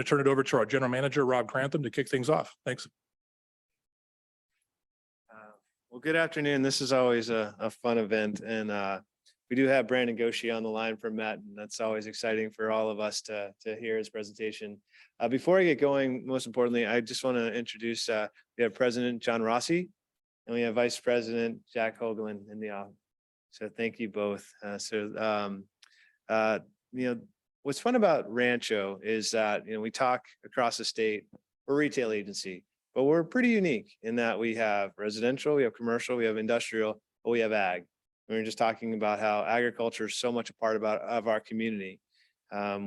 to turn it over to our general manager, Rob Crantham, to kick things off. Thanks. Well, good afternoon. This is always a fun event, and we do have Brandon Goshi on the line from Met, and that's always exciting for all of us to hear his presentation. Before I get going, most importantly, I just want to introduce, we have President John Rossi, and we have Vice President Jack Hoagland in the office. So thank you both. What's fun about Rancho is that, we talk across the state, we're a retail agency, but we're pretty unique in that we have residential, we have commercial, we have industrial, but we have ag. We were just talking about how agriculture is so much a part of our community.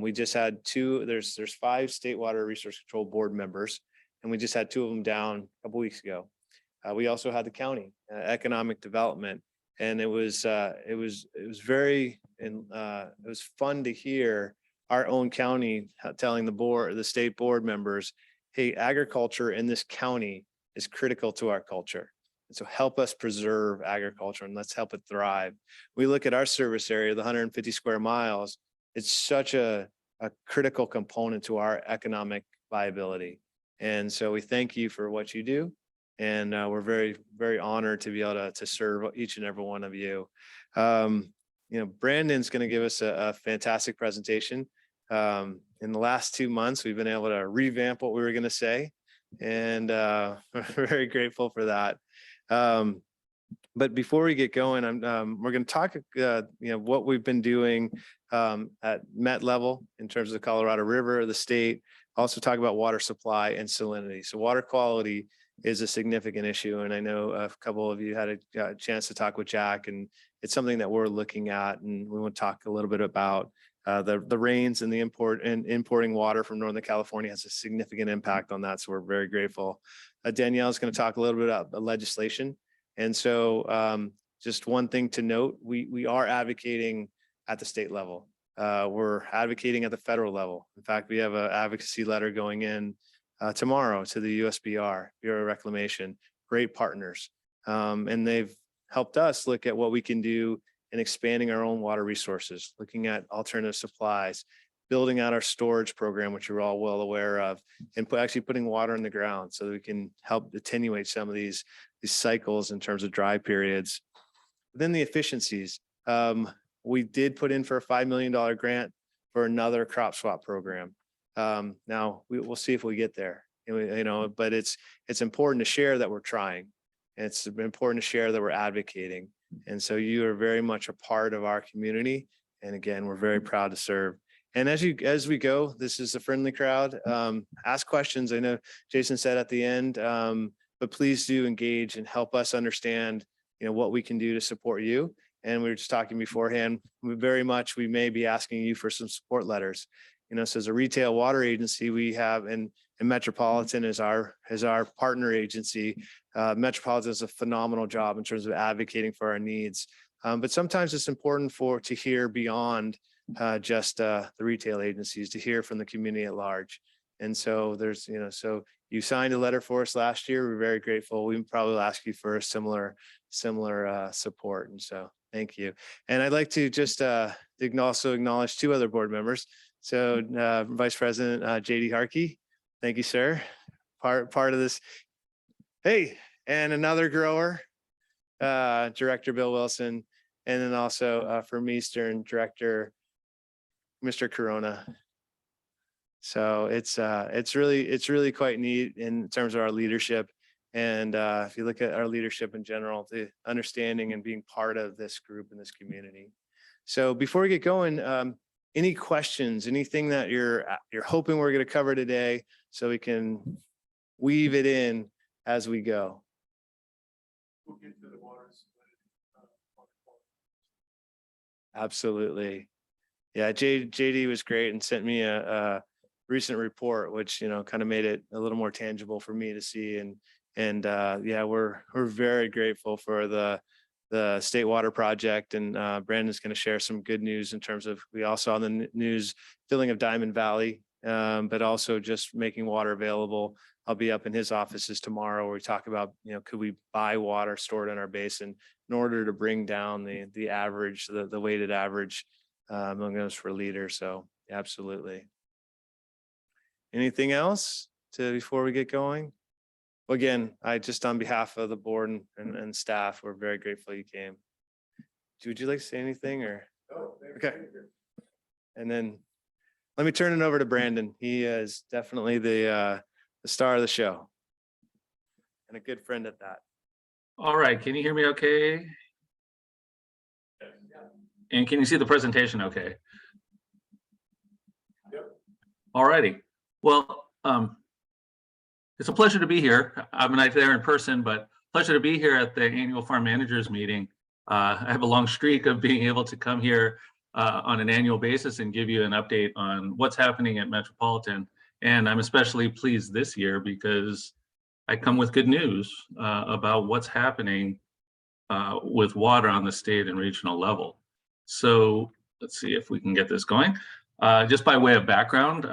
We just had there's 5 State Water Resource Control Board members, and we just had 2 of them down a couple weeks ago. We also had the county economic development, and it was fun to hear our own county telling the state board members, hey, agriculture in this county is critical to our culture. And so help us preserve agriculture and let's help it thrive. We look at our service area, the 150 square miles, it's such a critical component to our economic viability. And so we thank you for what you do. And we're very, very honored to be able to serve each and every one of you. Brandon's going to give us a fantastic presentation. In the last 2 months, we've been able to revamp what we were going to say, and we're very grateful for that. But before we get going, we're going to talk, what we've been doing at Met level in terms of the Colorado River, the state. Also talk about water supply and salinity. So water quality is a significant issue, and I know a couple of you had a chance to talk with Jack, and it's something that we're looking at, and we want to talk a little bit about the rains and the importing water from Northern California has a significant impact on that. So we're very grateful. Danielle is going to talk a little bit about the legislation. And so just one thing to note, we are advocating at the state level. We're advocating at the federal level. In fact, we have an advocacy letter going in tomorrow to the USBR, Bureau of Reclamation, great partners. And they've helped us look at what we can do in expanding our own water resources, looking at alternative supplies, building out our storage program, which you're all well aware of, and actually putting water in the ground so that we can help attenuate some of these cycles in terms of dry periods. Then the efficiencies. We did put in for a $5 million grant for another crop swap program. Now we'll see if we get there, but it's important to share that we're trying. It's important to share that we're advocating. And so you are very much a part of our community. And again, we're very proud to serve. And as we go, this is a friendly crowd. Ask questions. I know Jason said at the end, but please do engage and help us understand, what we can do to support you. And we were just talking beforehand, we may be asking you for some support letters. So as a retail water agency, we have, and Metropolitan is our partner agency. Metropolitan does a phenomenal job in terms of advocating for our needs. But sometimes it's important to hear beyond just the retail agencies, to hear from the community at large. And so so you signed a letter for us last year. We're very grateful. We probably will ask you for a similar support. And so thank you. And I'd like to just also acknowledge 2 other board members. So Vice President JD Harkey, thank you, sir. Part of this. Hey, and another grower, Director Bill Wilson, and then also from Eastern, Director Mr. Corona. So it's really quite neat in terms of our leadership. And if you look at our leadership in general, the understanding and being part of this group in this community. So before we get going, any questions, anything that you're hoping we're going to cover today so we can weave it in as we go? We'll get to the water. Absolutely. Yeah, JD was great and sent me a recent report, which, kind of made it a little more tangible for me to see. And yeah, we're very grateful for the State Water Project, and Brandon's going to share some good news in terms of, we all saw the news filling of Diamond Valley, but also just making water available. I'll be up in his offices tomorrow where we talk about, could we buy water stored in our basin in order to bring down the average, the weighted average among us per liter. So absolutely. anything else before we get going? Again, I just on behalf of the board and staff, we're very grateful you came. Would you like to say anything or? Okay. And then let me turn it over to Brandon. He is definitely the star of the show and a good friend at that. All right, can you hear me okay? And can you see the presentation okay? Yep. All righty. Well, it's a pleasure to be here. I'm not there in person, but pleasure to be here at the annual farm managers meeting. I have a long streak of being able to come here on an annual basis and give you an update on what's happening at Metropolitan. And I'm especially pleased this year because I come with good news about what's happening with water on the state and regional level. So let's see if we can get this going. Just by way of background,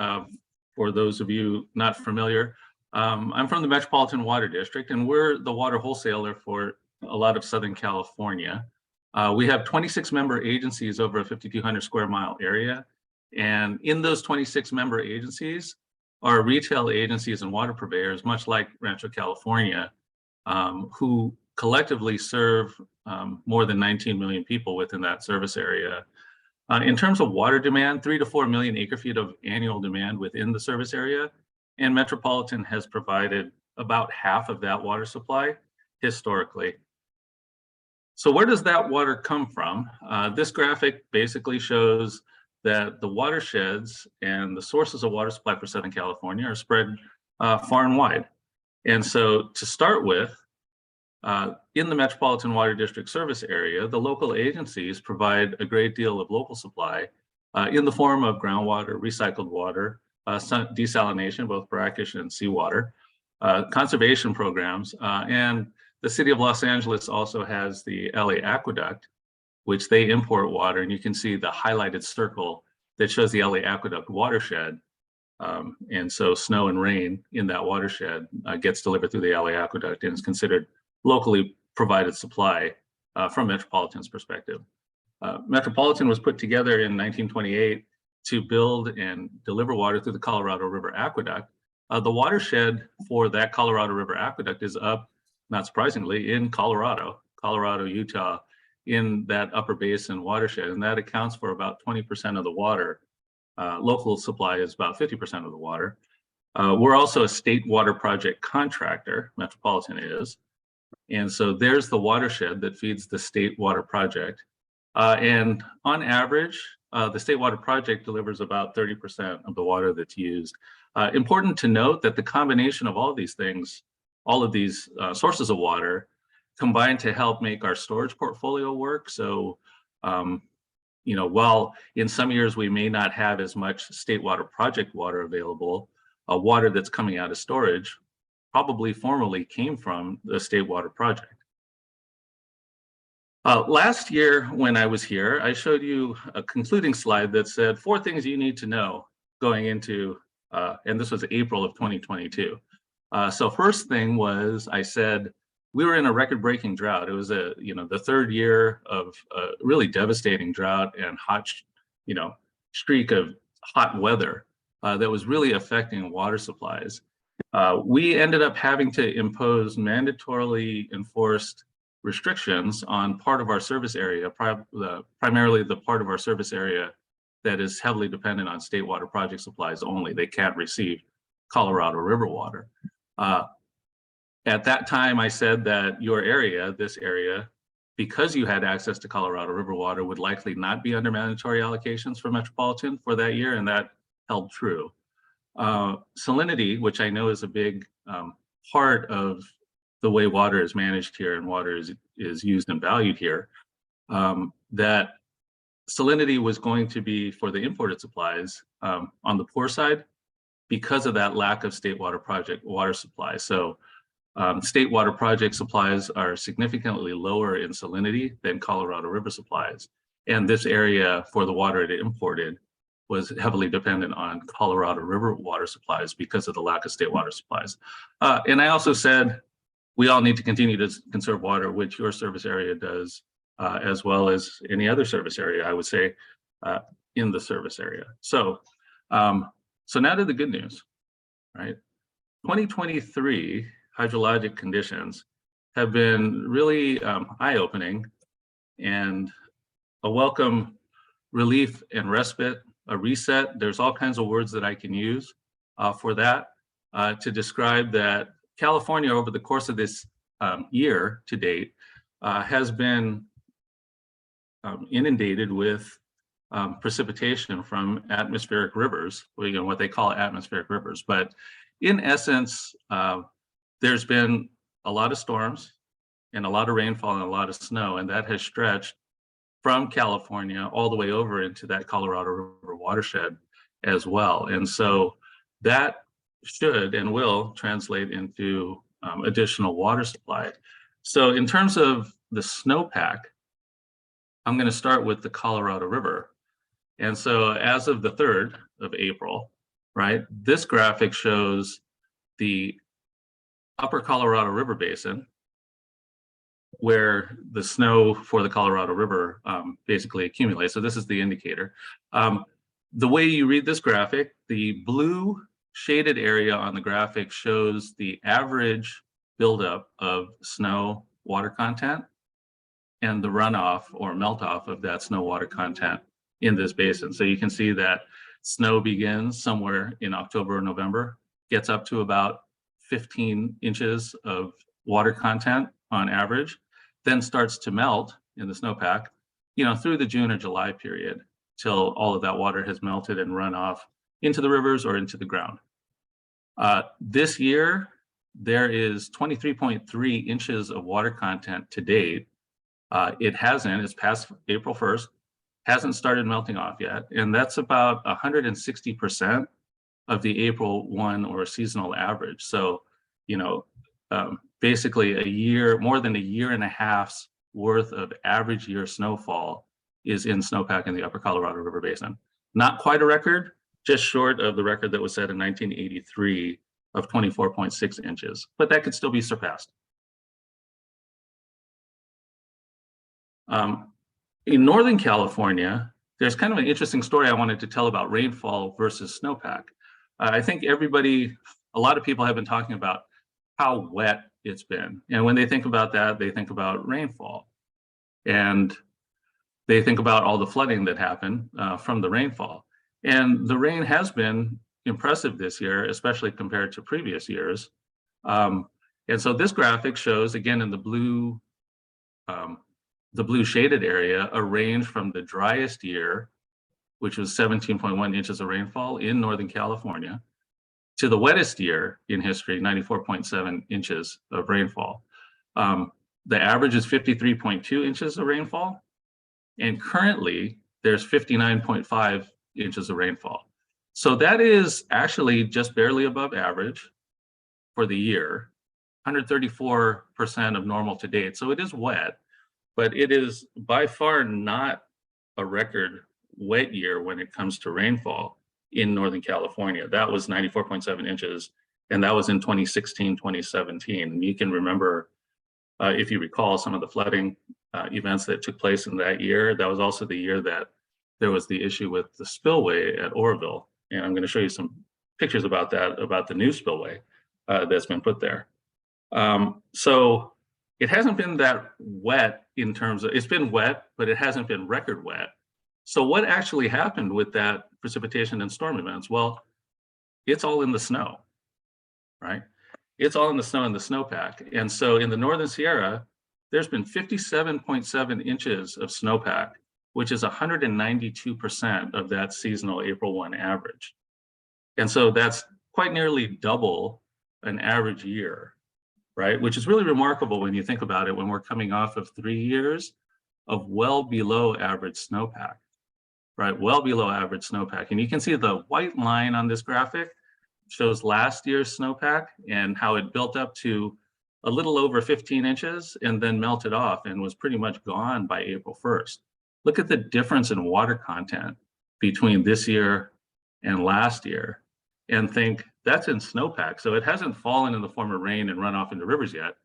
for those of you not familiar, I'm from the Metropolitan Water District, and we're the water wholesaler for a lot of Southern California. We have 26 member agencies over a 5,200 square mile area. And in those 26 member agencies are retail agencies and water purveyors, much like Rancho, California, who collectively serve more than 19 million people within that service area. In terms of water demand, 3 to 4 million acre feet of annual demand within the service area, and Metropolitan has provided about half of that water supply historically. So where does that water come from? This graphic basically shows that the watersheds and the sources of water supply for Southern California are spread far and wide. And so to start with, in the Metropolitan Water District service area, the local agencies provide a great deal of local supply in the form of groundwater, recycled water, desalination, both brackish and seawater, conservation programs, and the city of Los Angeles also has the LA Aqueduct, which they import water, and you can see the highlighted circle that shows the LA Aqueduct watershed. And so snow and rain in that watershed gets delivered through the LA Aqueduct and is considered locally provided supply from Metropolitan's perspective. Metropolitan was put together in 1928 to build and deliver water through the Colorado River Aqueduct. The watershed for that Colorado River Aqueduct is up, not surprisingly, in Colorado, Utah, in that upper basin watershed, and that accounts for about 20% of the water. Local supply is about 50% of the water. We're also a state water project contractor, Metropolitan is, and so there's the watershed that feeds the state water project. And on average, the state water project delivers about 30% of the water that's used. Important to note that the combination of all of these things, all of these sources of water, combine to help make our storage portfolio work. So, you know, while in some years we may not have as much state water project water available, water that's coming out of storage probably formerly came from the state water project. Last year when I was here, I showed you a concluding slide that said 4 things you need to know going into, and this was April of 2022. So first thing was, I said, we were in a record-breaking drought. It was the 3rd year of a really devastating drought and hot, streak of hot weather that was really affecting water supplies. We ended up having to impose mandatorily enforced restrictions on part of our service area, primarily the part of our service area that is heavily dependent on state water project supplies only. They can't receive Colorado River water. At that time, I said that your area, this area, because you had access to Colorado River water, would likely not be under mandatory allocations for Metropolitan for that year, and that held true. Salinity, which I know is a big part of the way water is managed here and water is used and valued here, that salinity was going to be for the imported supplies on the poor side because of that lack of state water project water supply. So state water project supplies are significantly lower in salinity than Colorado River supplies. And this area for the water it imported was heavily dependent on Colorado River water supplies because of the lack of state water supplies. And I also said, we all need to continue to conserve water, which your service area does, as well as any other service area, I would say, in the service area. So, so now to the good news. right? 2023 hydrologic conditions have been really eye-opening and a welcome relief and respite, a reset. There's all kinds of words that I can use for that to describe that California over the course of this year to date has been inundated with precipitation from atmospheric rivers, what they call atmospheric rivers. But in essence, there's been a lot of storms and a lot of rainfall and a lot of snow, and that has stretched from California all the way over into that Colorado River watershed as well. And so that should and will translate into additional water supply. So in terms of the snowpack, I'm going to start with the Colorado River. And so as of the 3rd of April, right, this graphic shows the upper Colorado River basin, where the snow for the Colorado River basically accumulates. So this is the indicator. The way you read this graphic, the blue shaded area on the graphic shows the average buildup of snow water content and the runoff or melt off of that snow water content in this basin. So you can see that snow begins somewhere in October or November, gets up to about 15 inches of water content on average, then starts to melt in the snowpack, through the June or July period till all of that water has melted and run off into the rivers or into the ground. This year, there is 23.3 inches of water content to date. It's past April 1st, hasn't started melting off yet. And that's about 160% of the April 1 or seasonal average. So, basically more than a year and a half's worth of average year snowfall is in snowpack in the upper Colorado River Basin. Not quite a record, just short of the record that was set in 1983 of 24.6 inches, but that could still be surpassed. In Northern California, there's kind of an interesting story I wanted to tell about rainfall versus snowpack. I think a lot of people have been talking about how wet it's been. And when they think about that, they think about rainfall. And they think about all the flooding that happened from the rainfall. And the rain has been impressive this year, especially compared to previous years. And so this graphic shows, again, in the blue shaded area, a range from the driest year, which was 17.1 inches of rainfall in Northern California, to the wettest year in history, 94.7 inches of rainfall. The average is 53.2 inches of rainfall, and currently there's 59.5 inches of rainfall. So that is actually just barely above average for the year, 134% of normal to date. So it is wet, but it is by far not a record wet year when it comes to rainfall in Northern California. That was 94.7 inches, and that was in 2016, 2017. And you can remember, if you recall, some of the flooding events that took place in that year. That was also the year that there was the issue with the spillway at Oroville. And I'm going to show you some pictures about that, about the new spillway that's been put there. So it hasn't been that wet in terms of, it's been wet, but it hasn't been record wet. So what actually happened with that precipitation and storm events? Well, it's all in the snow, right? It's all in the snow and the snowpack. And so in the Northern Sierra, there's been 57.7 inches of snowpack, which is 192% of that seasonal April 1 average. And so that's quite nearly double an average year, right? Which is really remarkable when you think about it, when we're coming off of 3 years of well below average snowpack, right? Well below average snowpack. And you can see the white line on this graphic shows last year's snowpack and how it built up to a little over 15 inches and then melted off and was pretty much gone by April 1st. Look at the difference in water content between this year and last year and think that's in snowpack. So it hasn't fallen in the form of rain and run off into rivers yet.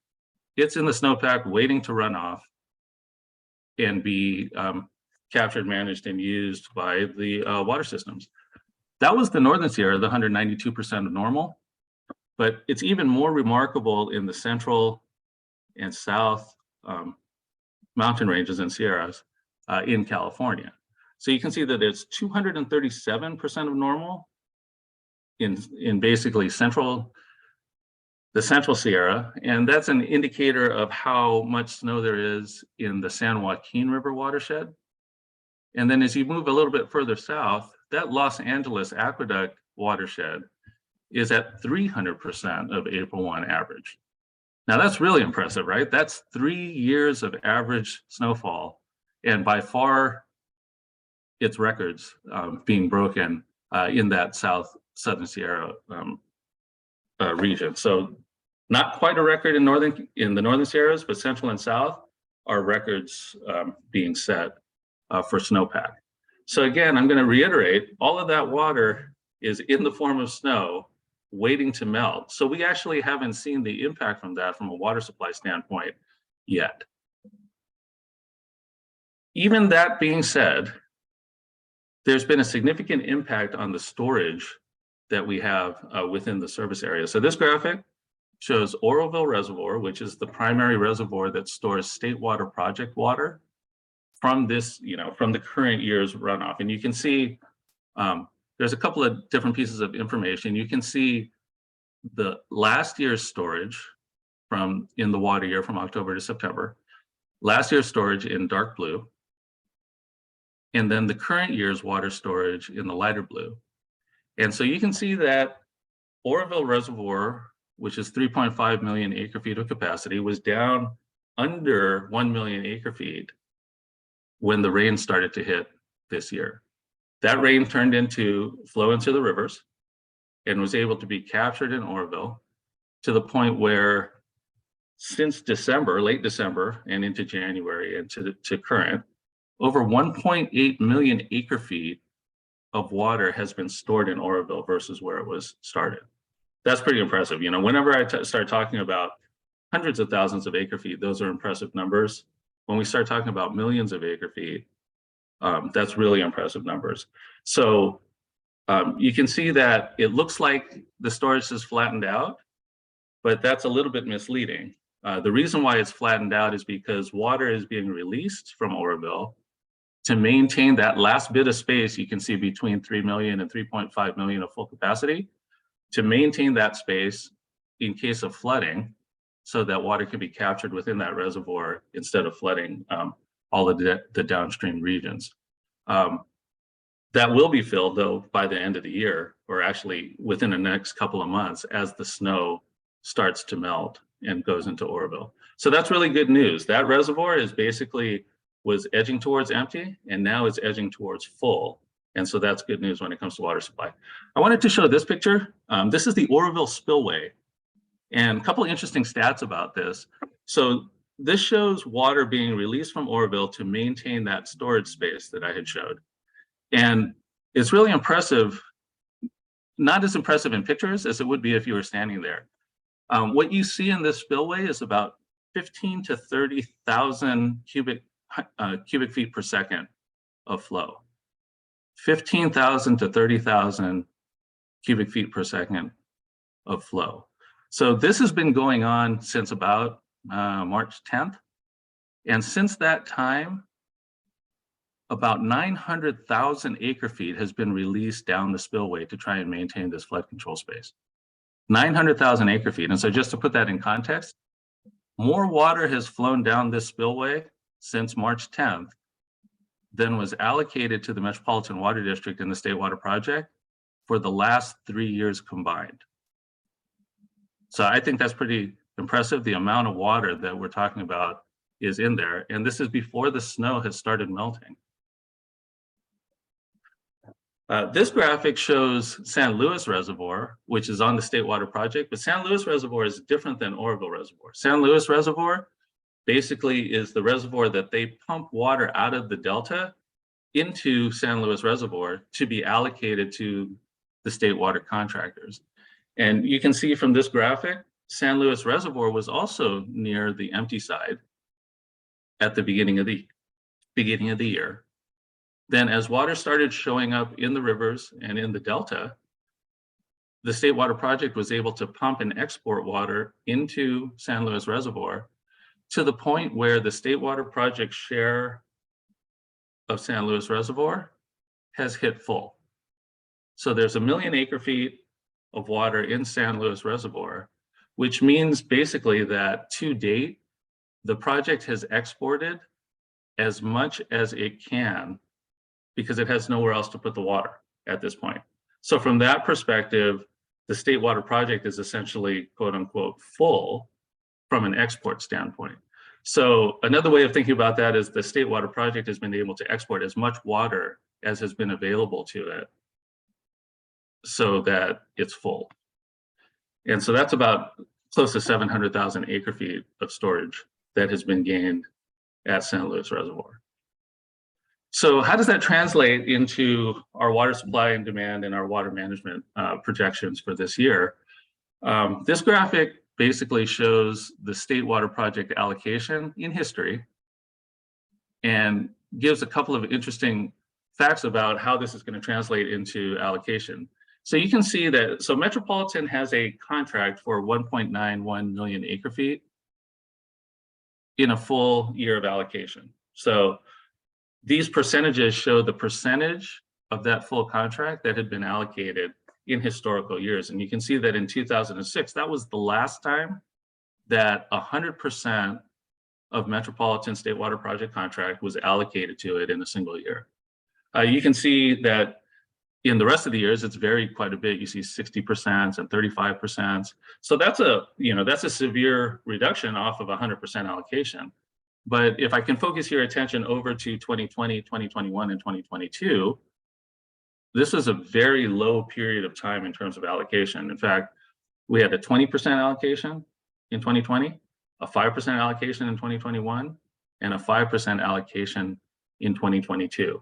It's in the snowpack waiting to run off and be captured, managed, and used by the water systems. That was the Northern Sierra, the 192% of normal. But it's even more remarkable in the central and south mountain ranges and Sierras in California. So you can see that it's 237% of normal in basically the central Sierra, and that's an indicator of how much snow there is in the San Joaquin River watershed. And then as you move a little bit further south, that Los Angeles Aqueduct watershed is at 300% of April 1 average. Now that's really impressive, right? That's 3 years of average snowfall, and by far its records being broken in that southern Sierra region. So not quite a record in the northern Sierras, but central and south are records being set for snowpack. So again, I'm going to reiterate, all of that water is in the form of snow waiting to melt. So we actually haven't seen the impact from that from a water supply standpoint yet. Even that being said, there's been a significant impact on the storage that we have within the service area. So this graphic shows Oroville Reservoir, which is the primary reservoir that stores state water project water from this, from the current year's runoff. And you can see there's a couple of different pieces of information. You can see the last year's storage in the water year from October to September, last year's storage in dark blue, and then the current year's water storage in the lighter blue. And so you can see that Oroville Reservoir, which is 3.5 million acre feet of capacity, was down under 1 million acre feet when the rain started to hit this year. That rain turned into flow into the rivers and was able to be captured in Oroville to the point where since December, late December and into January and to current, over 1.8 million acre feet of water has been stored in Oroville versus where it was started. That's pretty impressive. Whenever I start talking about hundreds of thousands of acre feet, those are impressive numbers. When we start talking about millions of acre feet, that's really impressive numbers. So you can see that it looks like the storage has flattened out, but that's a little bit misleading. The reason why it's flattened out is because water is being released from Oroville to maintain that last bit of space you can see between 3 million and 3.5 million of full capacity, to maintain that space in case of flooding so that water can be captured within that reservoir instead of flooding all of the downstream regions. That will be filled though by the end of the year, or actually within the next couple of months as the snow starts to melt and goes into Oroville. So that's really good news. That reservoir was edging towards empty and now it's edging towards full. And so that's good news when it comes to water supply. I wanted to show this picture. This is the Oroville spillway. And a couple of interesting stats about this. So this shows water being released from Oroville to maintain that storage space that I had showed. And it's really impressive, not as impressive in pictures as it would be if you were standing there. What you see in this spillway is about 15 to 30,000 cubic feet per second of flow. 15,000 to 30,000 cubic feet per second of flow. So this has been going on since about March 10th. And since that time, about 900,000 acre feet has been released down the spillway to try and maintain this flood control space. 900,000 acre feet. And so just to put that in context, more water has flown down this spillway since March 10th than was allocated to the Metropolitan Water District and the State Water Project for the last 3 years combined. So I think that's pretty impressive. The amount of water that we're talking about is in there. And this is before the snow has started melting. This graphic shows San Luis Reservoir, which is on the State Water Project, but San Luis Reservoir is different than Oroville Reservoir. San Luis Reservoir basically is the reservoir that they pump water out of the Delta into San Luis Reservoir to be allocated to the state water contractors. And you can see from this graphic, San Luis Reservoir was also near the empty side at the beginning of the year. Then as water started showing up in the rivers and in the Delta, the State Water Project was able to pump and export water into San Luis Reservoir to the point where the State Water Project share of San Luis Reservoir has hit full. So there's 1 million acre feet of water in San Luis Reservoir, which means basically that to date, the project has exported as much as it can because it has nowhere else to put the water at this point. So from that perspective, the State Water Project is essentially quote unquote full from an export standpoint. So another way of thinking about that is the State Water Project has been able to export as much water as has been available to it so that it's full. And so that's about close to 700,000 acre feet of storage that has been gained at San Luis Reservoir. So how does that translate into our water supply and demand and our water management projections for this year? This graphic basically shows the State Water Project allocation in history and gives a couple of interesting facts about how this is going to translate into allocation. So you can see that, so Metropolitan has a contract for 1.91 million acre feet in a full year of allocation. So these percentages show the percentage of that full contract that had been allocated in historical years. And you can see that in 2006, that was the last time that 100% of Metropolitan State Water Project contract was allocated to it in a single year. You can see that in the rest of the years, it's varied quite a bit. You see 60% and 35%. So that's a severe reduction off of 100% allocation. But if I can focus your attention over to 2020, 2021, and 2022, this was a very low period of time in terms of allocation. In fact, we had a 20% allocation in 2020, a 5% allocation in 2021, and a 5% allocation in 2022.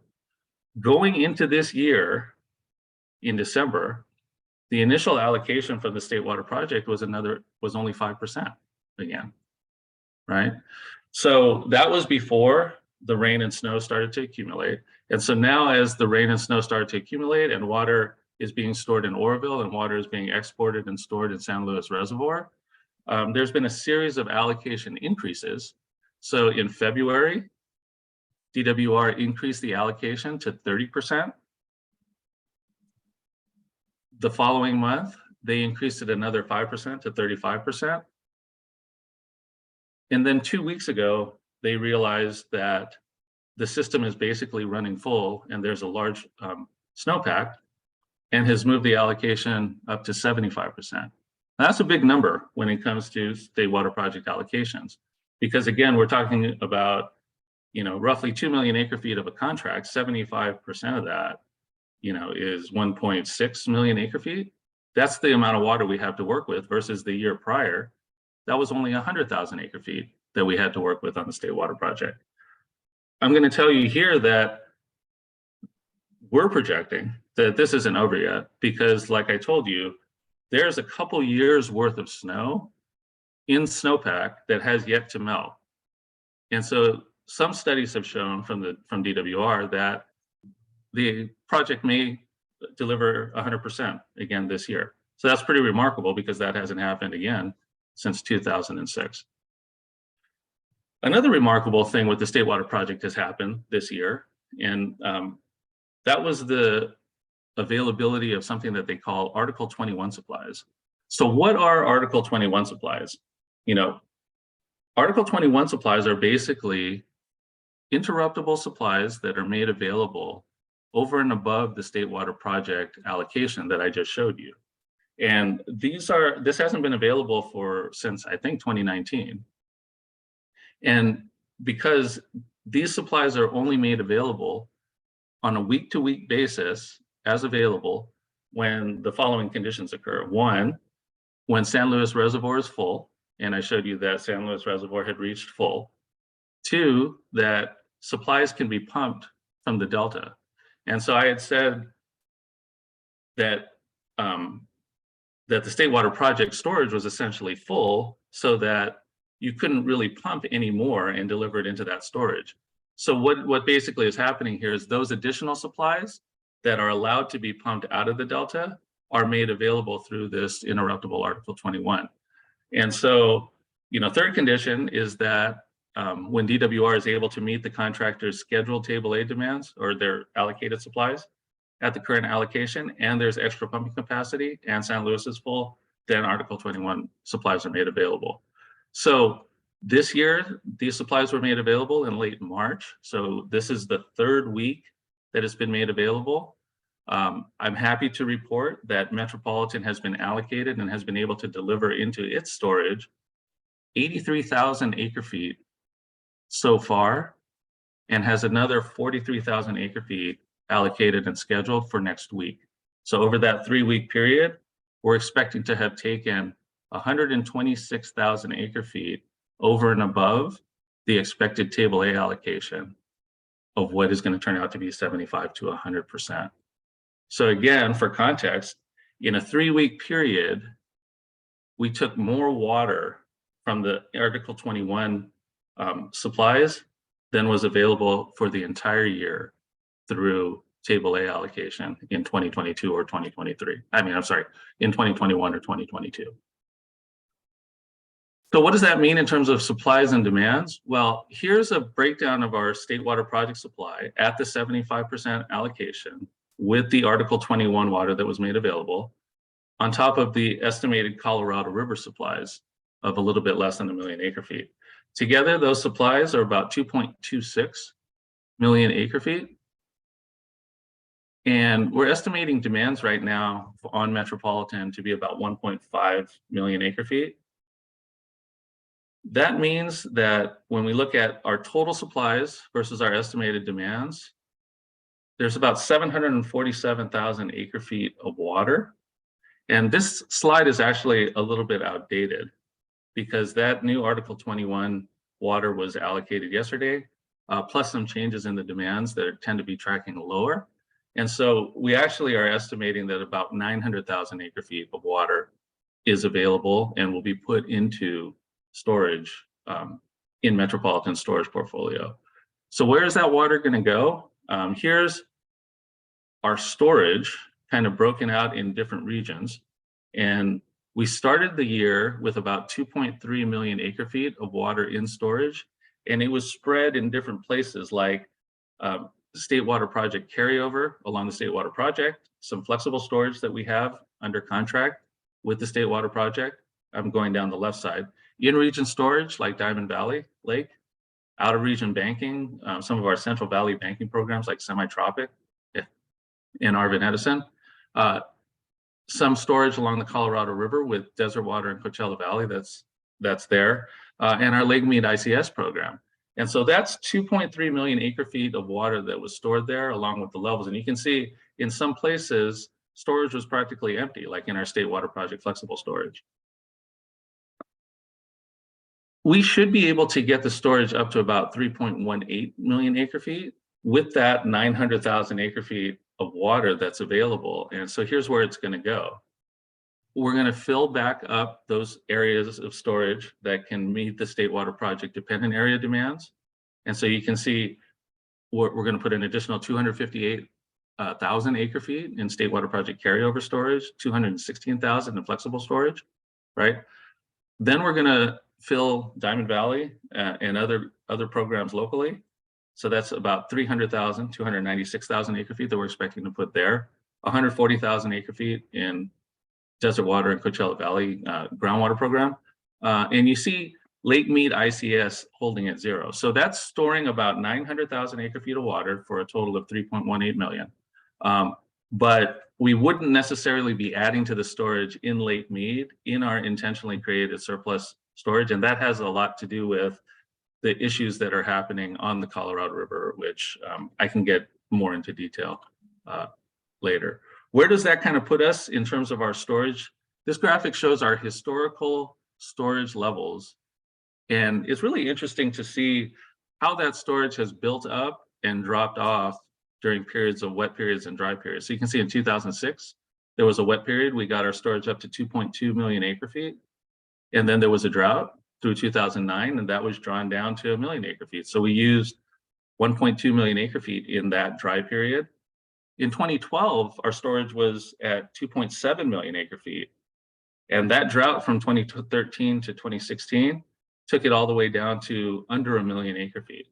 Going into this year, in December, the initial allocation from the State Water Project was only 5% again, right? So that was before the rain and snow started to accumulate. And so now as the rain and snow started to accumulate and water is being stored in Oroville and water is being exported and stored in San Luis Reservoir, there's been a series of allocation increases. So in February, DWR increased the allocation to 30%. The following month, they increased it another 5% to 35%. And then 2 weeks ago, they realized that the system is basically running full and there's a large snowpack and has moved the allocation up to 75%. That's a big number when it comes to State Water Project allocations, because again, we're talking about, roughly 2 million acre feet of a contract, 75% of that, is 1.6 million acre feet. That's the amount of water we have to work with versus the year prior. That was only 100,000 acre feet that we had to work with on the State Water Project. I'm going to tell you here that we're projecting that this isn't over yet because, like I told you, there's a couple years worth of snow in snowpack that has yet to melt. And so some studies have shown from DWR that the project may deliver 100% again this year. So that's pretty remarkable because that hasn't happened again since 2006. Another remarkable thing with the State Water Project has happened this year, and that was the availability of something that they call Article 21 supplies. So what are Article 21 supplies? Article 21 supplies are basically interruptible supplies that are made available over and above the State Water Project allocation that I just showed you. And this hasn't been available since I think 2019. And because these supplies are only made available on a week-to-week basis as available when the following conditions occur. One, when San Luis Reservoir is full, and I showed you that San Luis Reservoir had reached full. Two, that supplies can be pumped from the Delta. And so I had said that that the State Water Project storage was essentially full so that you couldn't really pump any more and deliver it into that storage. So what basically is happening here is those additional supplies that are allowed to be pumped out of the Delta are made available through this interruptible Article 21. And so, third condition is that when DWR is able to meet the contractor's scheduled table A demands or their allocated supplies at the current allocation, and there's extra pumping capacity and San Luis is full, then Article 21 supplies are made available. So this year, these supplies were made available in late March. So this is the third week that it's been made available. I'm happy to report that Metropolitan has been allocated and has been able to deliver into its storage 83,000 acre feet so far, and has another 43,000 acre feet allocated and scheduled for next week. So over that 3-week period, we're expecting to have taken 126,000 acre feet over and above the expected table A allocation of what is going to turn out to be 75 to 100%. So again, for context, in a 3-week period, we took more water from the Article 21 supplies than was available for the entire year through Table A allocation in 2022 or 2023. In 2021 or 2022. So what does that mean in terms of supplies and demands? Well, here's a breakdown of our state water project supply at the 75% allocation with the Article 21 water that was made available, on top of the estimated Colorado River supplies of a little bit less than 1 million acre feet. Together, those supplies are about 2.26 million acre feet. And we're estimating demands right now on Metropolitan to be about 1.5 million acre feet. That means that when we look at our total supplies versus our estimated demands, there's about 747,000 acre feet of water. And this slide is actually a little bit outdated because that new Article 21 water was allocated yesterday, plus some changes in the demands that tend to be tracking lower. And so we actually are estimating that about 900,000 acre feet of water is available and will be put into storage in Metropolitan storage portfolio. So where is that water going to go? Here's our storage kind of broken out in different regions. And we started the year with about 2.3 million acre feet of water in storage, and it was spread in different places like State Water Project carryover along the State Water Project, some flexible storage that we have under contract with the State Water Project. I'm going down the left side. In-region storage like Diamond Valley Lake, out-of-region banking, some of our Central Valley banking programs like Semi-Tropic in Arvin Edison, some storage along the Colorado River with Desert Water in Coachella Valley that's there, and our Lake Mead ICS program. And so that's 2.3 million acre feet of water that was stored there along with the levels. And you can see in some places, storage was practically empty, like in our State Water Project flexible storage. We should be able to get the storage up to about 3.18 million acre feet with that 900,000 acre feet of water that's available. And so here's where it's going to go. We're going to fill back up those areas of storage that can meet the State Water Project dependent area demands. And so you can see we're going to put an additional 258,000 acre feet in State Water Project carryover storage, 216,000 in flexible storage, right? Then we're going to fill Diamond Valley and other programs locally. So that's about 300,000, 296,000 acre feet that we're expecting to put there, 140,000 acre feet in Desert Water and Coachella Valley groundwater program. And you see Lake Mead ICS holding at 0. So that's storing about 900,000 acre feet of water for a total of 3.18 million. But we wouldn't necessarily be adding to the storage in Lake Mead in our intentionally created surplus storage. And that has a lot to do with the issues that are happening on the Colorado River, which I can get more into detail later. Where does that kind of put us in terms of our storage? This graphic shows our historical storage levels. And it's really interesting to see how that storage has built up and dropped off during periods of wet periods and dry periods. So you can see in 2006, there was a wet period. We got our storage up to 2.2 million acre feet. And then there was a drought through 2009, and that was drawn down to 1 million acre feet. So we used 1.2 million acre feet in that dry period. In 2012, our storage was at 2.7 million acre feet. And that drought from 2013 to 2016 took it all the way down to under 1 million acre feet.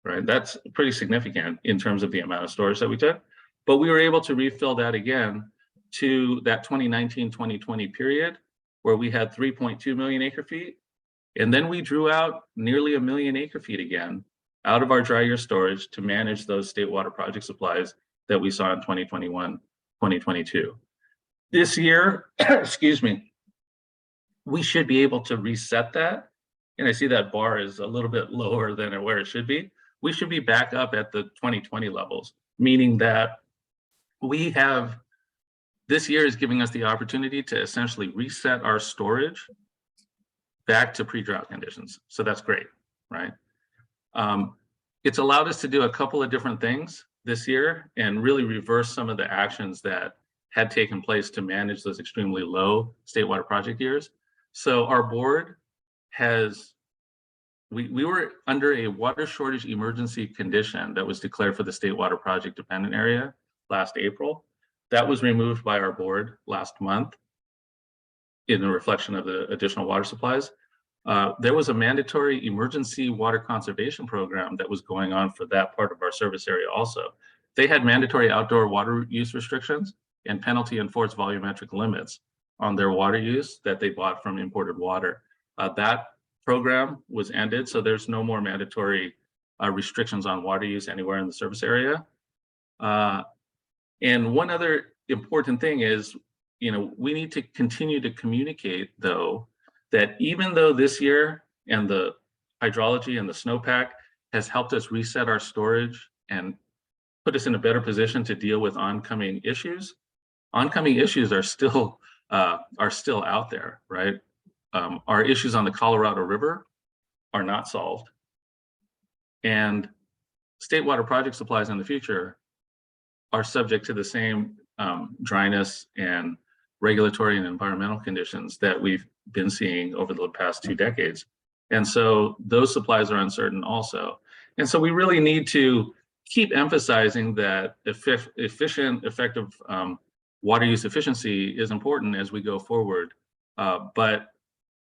Right, that's pretty significant in terms of the amount of storage that we took. But we were able to refill that again to that 2019-2020 period where we had 3.2 million acre feet. And then we drew out nearly 1 million acre feet again out of our dry year storage to manage those state water project supplies that we saw in 2021, 2022. This year, excuse me, we should be able to reset that. And I see that bar is a little bit lower than where it should be. We should be back up at the 2020 levels, meaning that we have, this year is giving us the opportunity to essentially reset our storage back to pre-drought conditions. So that's great, right? It's allowed us to do a couple of different things this year and really reverse some of the actions that had taken place to manage those extremely low state water project years. So our board has, we were under a water shortage emergency condition that was declared for the state water project dependent area last April. That was removed by our board last month in a reflection of the additional water supplies. There was a mandatory emergency water conservation program that was going on for that part of our service area also. They had mandatory outdoor water use restrictions and penalty enforced volumetric limits on their water use that they bought from imported water. That program was ended, so there's no more mandatory restrictions on water use anywhere in the service area. And one other important thing is, we need to continue to communicate, though, that even though this year and the hydrology and the snowpack has helped us reset our storage and put us in a better position to deal with oncoming issues are still out there, right? Our issues on the Colorado River are not solved. And state water project supplies in the future are subject to the same dryness and regulatory and environmental conditions that we've been seeing over the past 2 decades. And so those supplies are uncertain also. And so we really need to keep emphasizing that efficient, effective water use efficiency is important as we go forward, but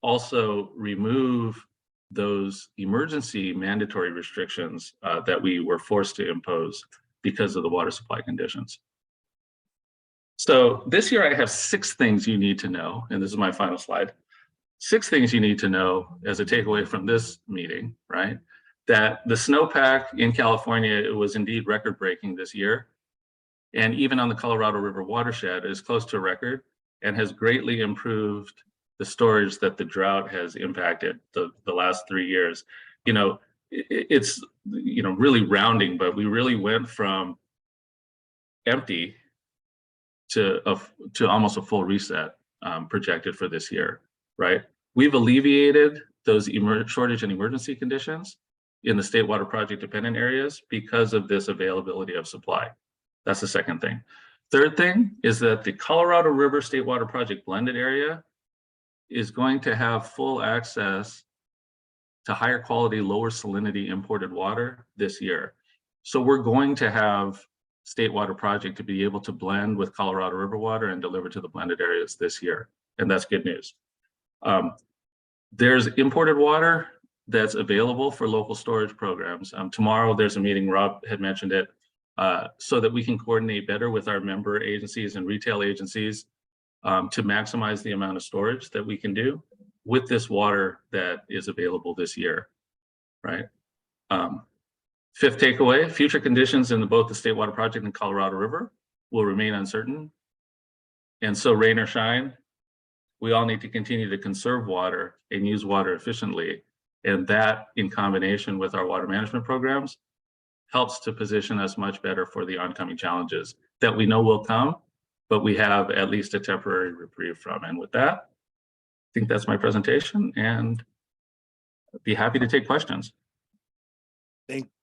also remove those emergency mandatory restrictions that we were forced to impose because of the water supply conditions. So this year I have 6 things you need to know, and this is my final slide. 6 things you need to know as a takeaway from this meeting, right? That the snowpack in California was indeed record-breaking this year. And even on the Colorado River watershed is close to a record and has greatly improved the storage that the drought has impacted the last 3 years. It's really rounding, but we really went from empty to almost a full reset projected for this year, right? We've alleviated those shortage and emergency conditions in the state water project dependent areas because of this availability of supply. That's the second thing. Third thing is that the Colorado River State Water Project blended area is going to have full access to higher quality, lower salinity imported water this year. So we're going to have state water project to be able to blend with Colorado River water and deliver to the blended areas this year. And that's good news. There's imported water that's available for local storage programs. Tomorrow there's a meeting, Rob had mentioned it, so that we can coordinate better with our member agencies and retail agencies to maximize the amount of storage that we can do with this water that is available this year, right? Fifth takeaway, future conditions in both the State Water Project and Colorado River will remain uncertain. And so rain or shine, we all need to continue to conserve water and use water efficiently. And that, in combination with our water management programs, helps to position us much better for the oncoming challenges that we know will come, but we have at least a temporary reprieve from. And with that, I think that's my presentation, and I'd be happy to take questions.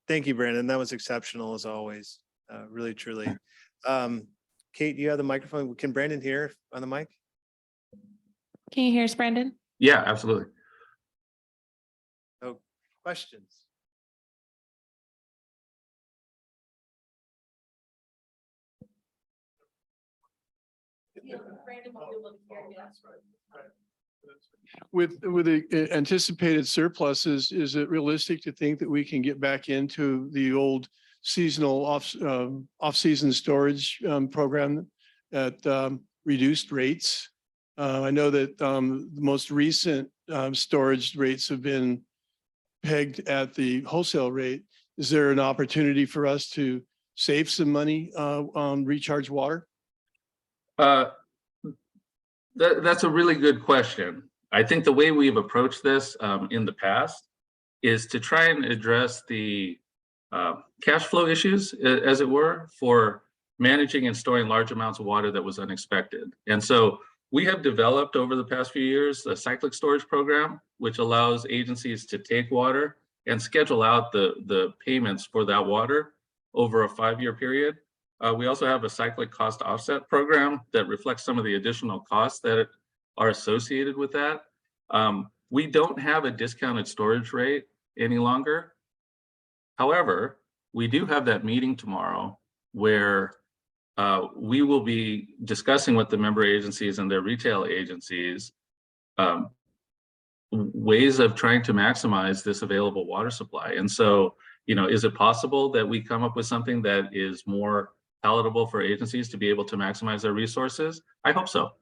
Thank you, Brandon. That was exceptional as always. Really, truly. Kate, you have the microphone. Can Brandon hear on the mic? Can you hear us, Brandon? Yeah, absolutely. Oh, questions? With the anticipated surpluses, is it realistic to think that we can get back into the old seasonal off-season storage program at reduced rates? I know that the most recent storage rates have been pegged at the wholesale rate. Is there an opportunity for us to save some money on recharge water? That's a really good question. I think the way we've approached this in the past is to try and address the cash flow issues, as it were, for managing and storing large amounts of water that was unexpected. And so we have developed over the past few years a cyclic storage program, which allows agencies to take water and schedule out the payments for that water over a 5-year period. We also have a cyclic cost offset program that reflects some of the additional costs that are associated with that. We don't have a discounted storage rate any longer. However, we do have that meeting tomorrow where we will be discussing with the member agencies and their retail agencies ways of trying to maximize this available water supply. And so, is it possible that we come up with something that is more palatable for agencies to be able to maximize their resources? I hope so.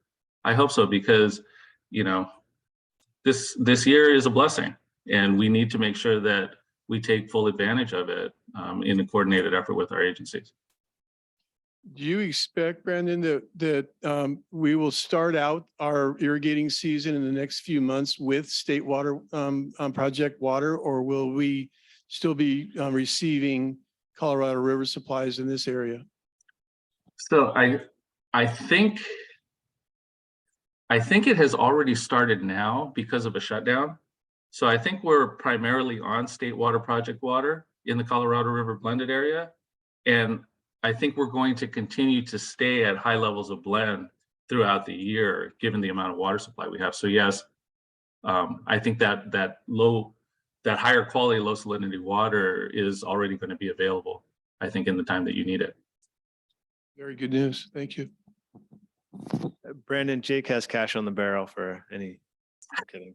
I hope so, because, this year is a blessing, and we need to make sure that we take full advantage of it in a coordinated effort with our agencies. Do you expect, Brandon, that we will start out our irrigating season in the next few months with state water project water, or will we still be receiving Colorado River supplies in this area? So I think it has already started now because of a shutdown. So I think we're primarily on state water project water in the Colorado River blended area. And I think we're going to continue to stay at high levels of blend throughout the year, given the amount of water supply we have. So yes, I think that higher quality, low salinity water is already going to be available, I think, in the time that you need it. Very good news. Thank you. Brandon, Jake has cash on the barrel for any. I'm kidding.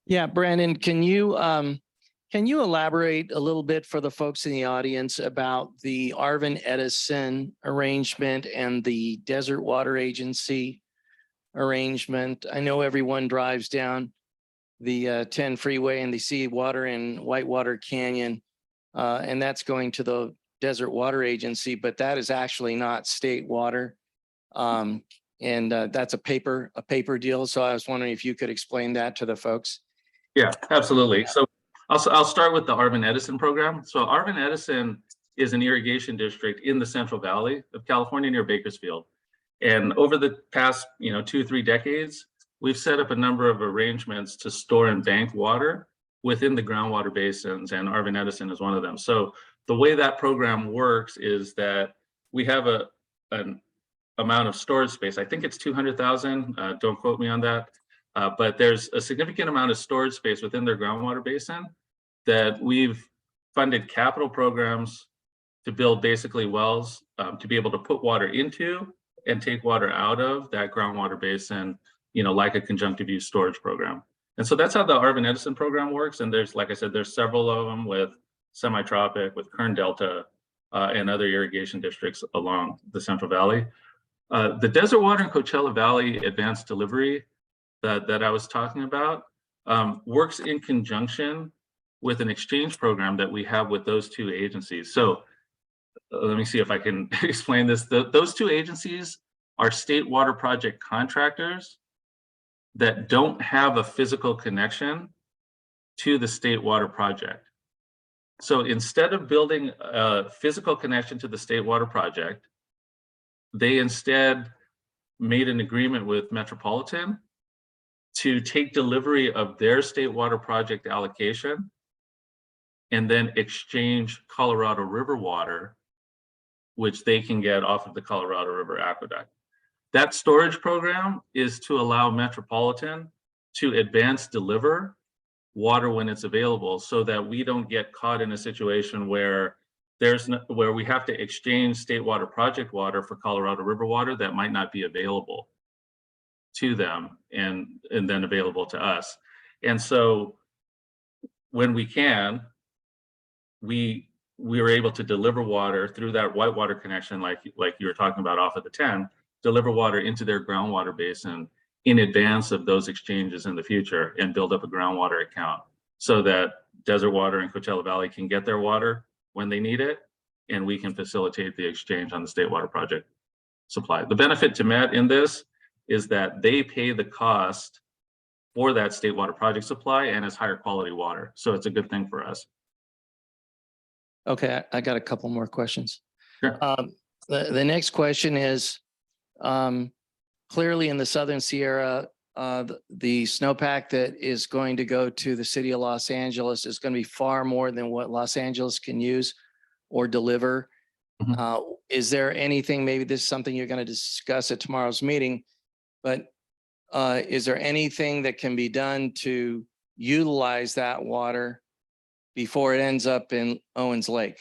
Yeah, Brandon, can you elaborate a little bit for the folks in the audience about the Arvin Edison arrangement and the Desert Water Agency arrangement? I know everyone drives down the 10 freeway and they see water in Whitewater Canyon, and that's going to the Desert Water Agency, but that is actually not state water. And that's a paper deal. So I was wondering if you could explain that to the folks. Yeah, absolutely. So I'll start with the Arvin Edison program. So Arvin Edison is an irrigation district in the Central Valley of California near Bakersfield. And over the past, 2 or 3 decades, we've set up a number of arrangements to store and bank water within the groundwater basins, and Arvin Edison is one of them. So the way that program works is that we have an amount of storage space. I think it's 200,000. Don't quote me on that. But there's a significant amount of storage space within their groundwater basin that we've funded capital programs to build basically wells to be able to put water into and take water out of that groundwater basin, like a conjunctive use storage program. And so that's how the Arvin Edison program works. And there's, like I said, there's several of them with Semi-Tropic, with Kern Delta, and other irrigation districts along the Central Valley. The Desert Water and Coachella Valley Advanced Delivery that I was talking about works in conjunction with an exchange program that we have with those 2 agencies. So let me see if I can explain this. Those 2 agencies are state water project contractors that don't have a physical connection to the state water project. So instead of building a physical connection to the state water project, they instead made an agreement with Metropolitan to take delivery of their state water project allocation and then exchange Colorado River water, which they can get off of the Colorado River aqueduct. That storage program is to allow Metropolitan to advance deliver water when it's available, so that we don't get caught in a situation where where we have to exchange state water project water for Colorado River water that might not be available to them and then available to us. And so when we can, we are able to deliver water through that whitewater connection, like you were talking about off of the 10, deliver water into their groundwater basin in advance of those exchanges in the future and build up a groundwater account so that Desert Water and Coachella Valley can get their water when they need it, and we can facilitate the exchange on the state water project supply. The benefit to Met in this is that they pay the cost for that state water project supply and it's higher quality water. So it's a good thing for us. Okay, I got a couple more questions. Sure. The next question is, clearly in the Southern Sierra, the snowpack that is going to go to the city of Los Angeles is going to be far more than what Los Angeles can use or deliver. Is there anything, maybe this is something you're going to discuss at tomorrow's meeting, but is there anything that can be done to utilize that water before it ends up in Owens Lake?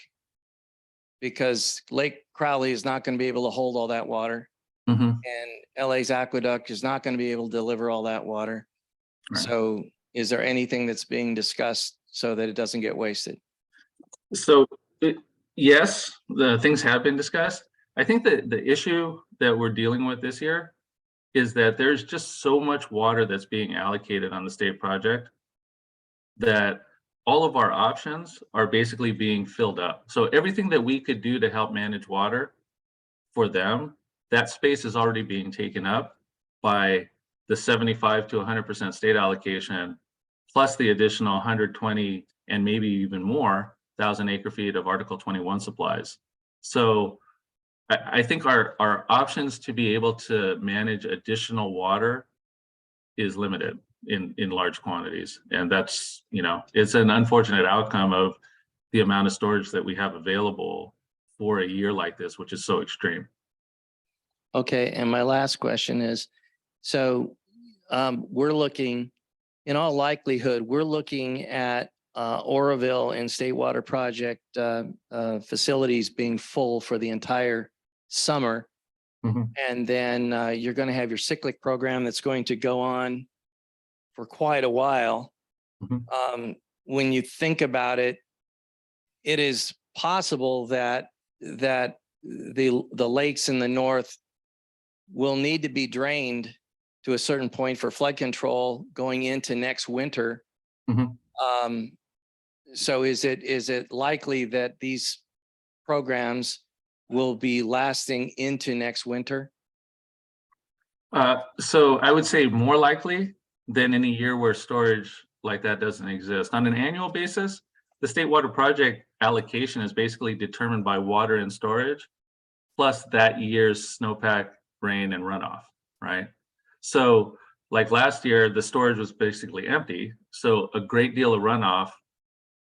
Because Lake Crowley is not going to be able to hold all that water. And LA's aqueduct is not going to be able to deliver all that water. Right. So is there anything that's being discussed so that it doesn't get wasted? So yes, the things have been discussed. I think that the issue that we're dealing with this year is that there's just so much water that's being allocated on the state project that all of our options are basically being filled up. So everything that we could do to help manage water for them, that space is already being taken up by the 75 to 100% state allocation, plus the additional 120 and maybe even more 1,000 acre feet of Article 21 supplies. So I think our options to be able to manage additional water is limited in large quantities. And that's, it's an unfortunate outcome of the amount of storage that we have available for a year like this, which is so extreme. Okay, and my last question is, so we're looking, in all likelihood, we're looking at Oroville and State Water Project facilities being full for the entire summer. And then you're going to have your cyclic program that's going to go on for quite a while. When you think about it, it is possible that the lakes in the north will need to be drained to a certain point for flood control going into next winter. So is it likely that these programs will be lasting into next winter? So I would say more likely than in a year where storage like that doesn't exist. On an annual basis, the state water project allocation is basically determined by water and storage, plus that year's snowpack, rain, and runoff, right? So like last year, the storage was basically empty. So a great deal of runoff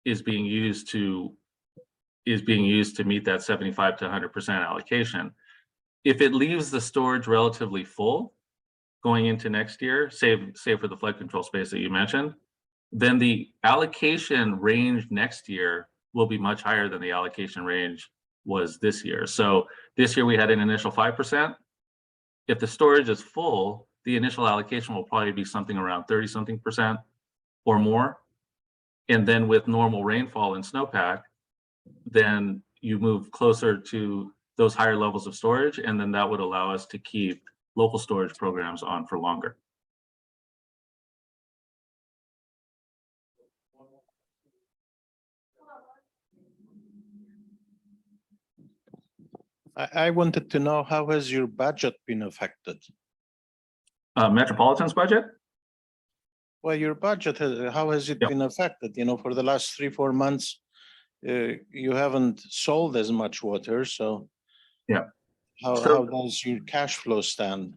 is being used to meet that 75 to 100% allocation. If it leaves the storage relatively full going into next year, save for the flood control space that you mentioned, then the allocation range next year will be much higher than the allocation range was this year. So this year we had an initial 5%. If the storage is full, the initial allocation will probably be something around 30-something% or more. And then with normal rainfall and snowpack, then you move closer to those higher levels of storage, and then that would allow us to keep local storage programs on for longer. I wanted to know, how has your budget been affected? Metropolitan's budget? Well, your budget, how has it been affected? For the last 3-4 months, you haven't sold as much water, so how does your cash flow stand?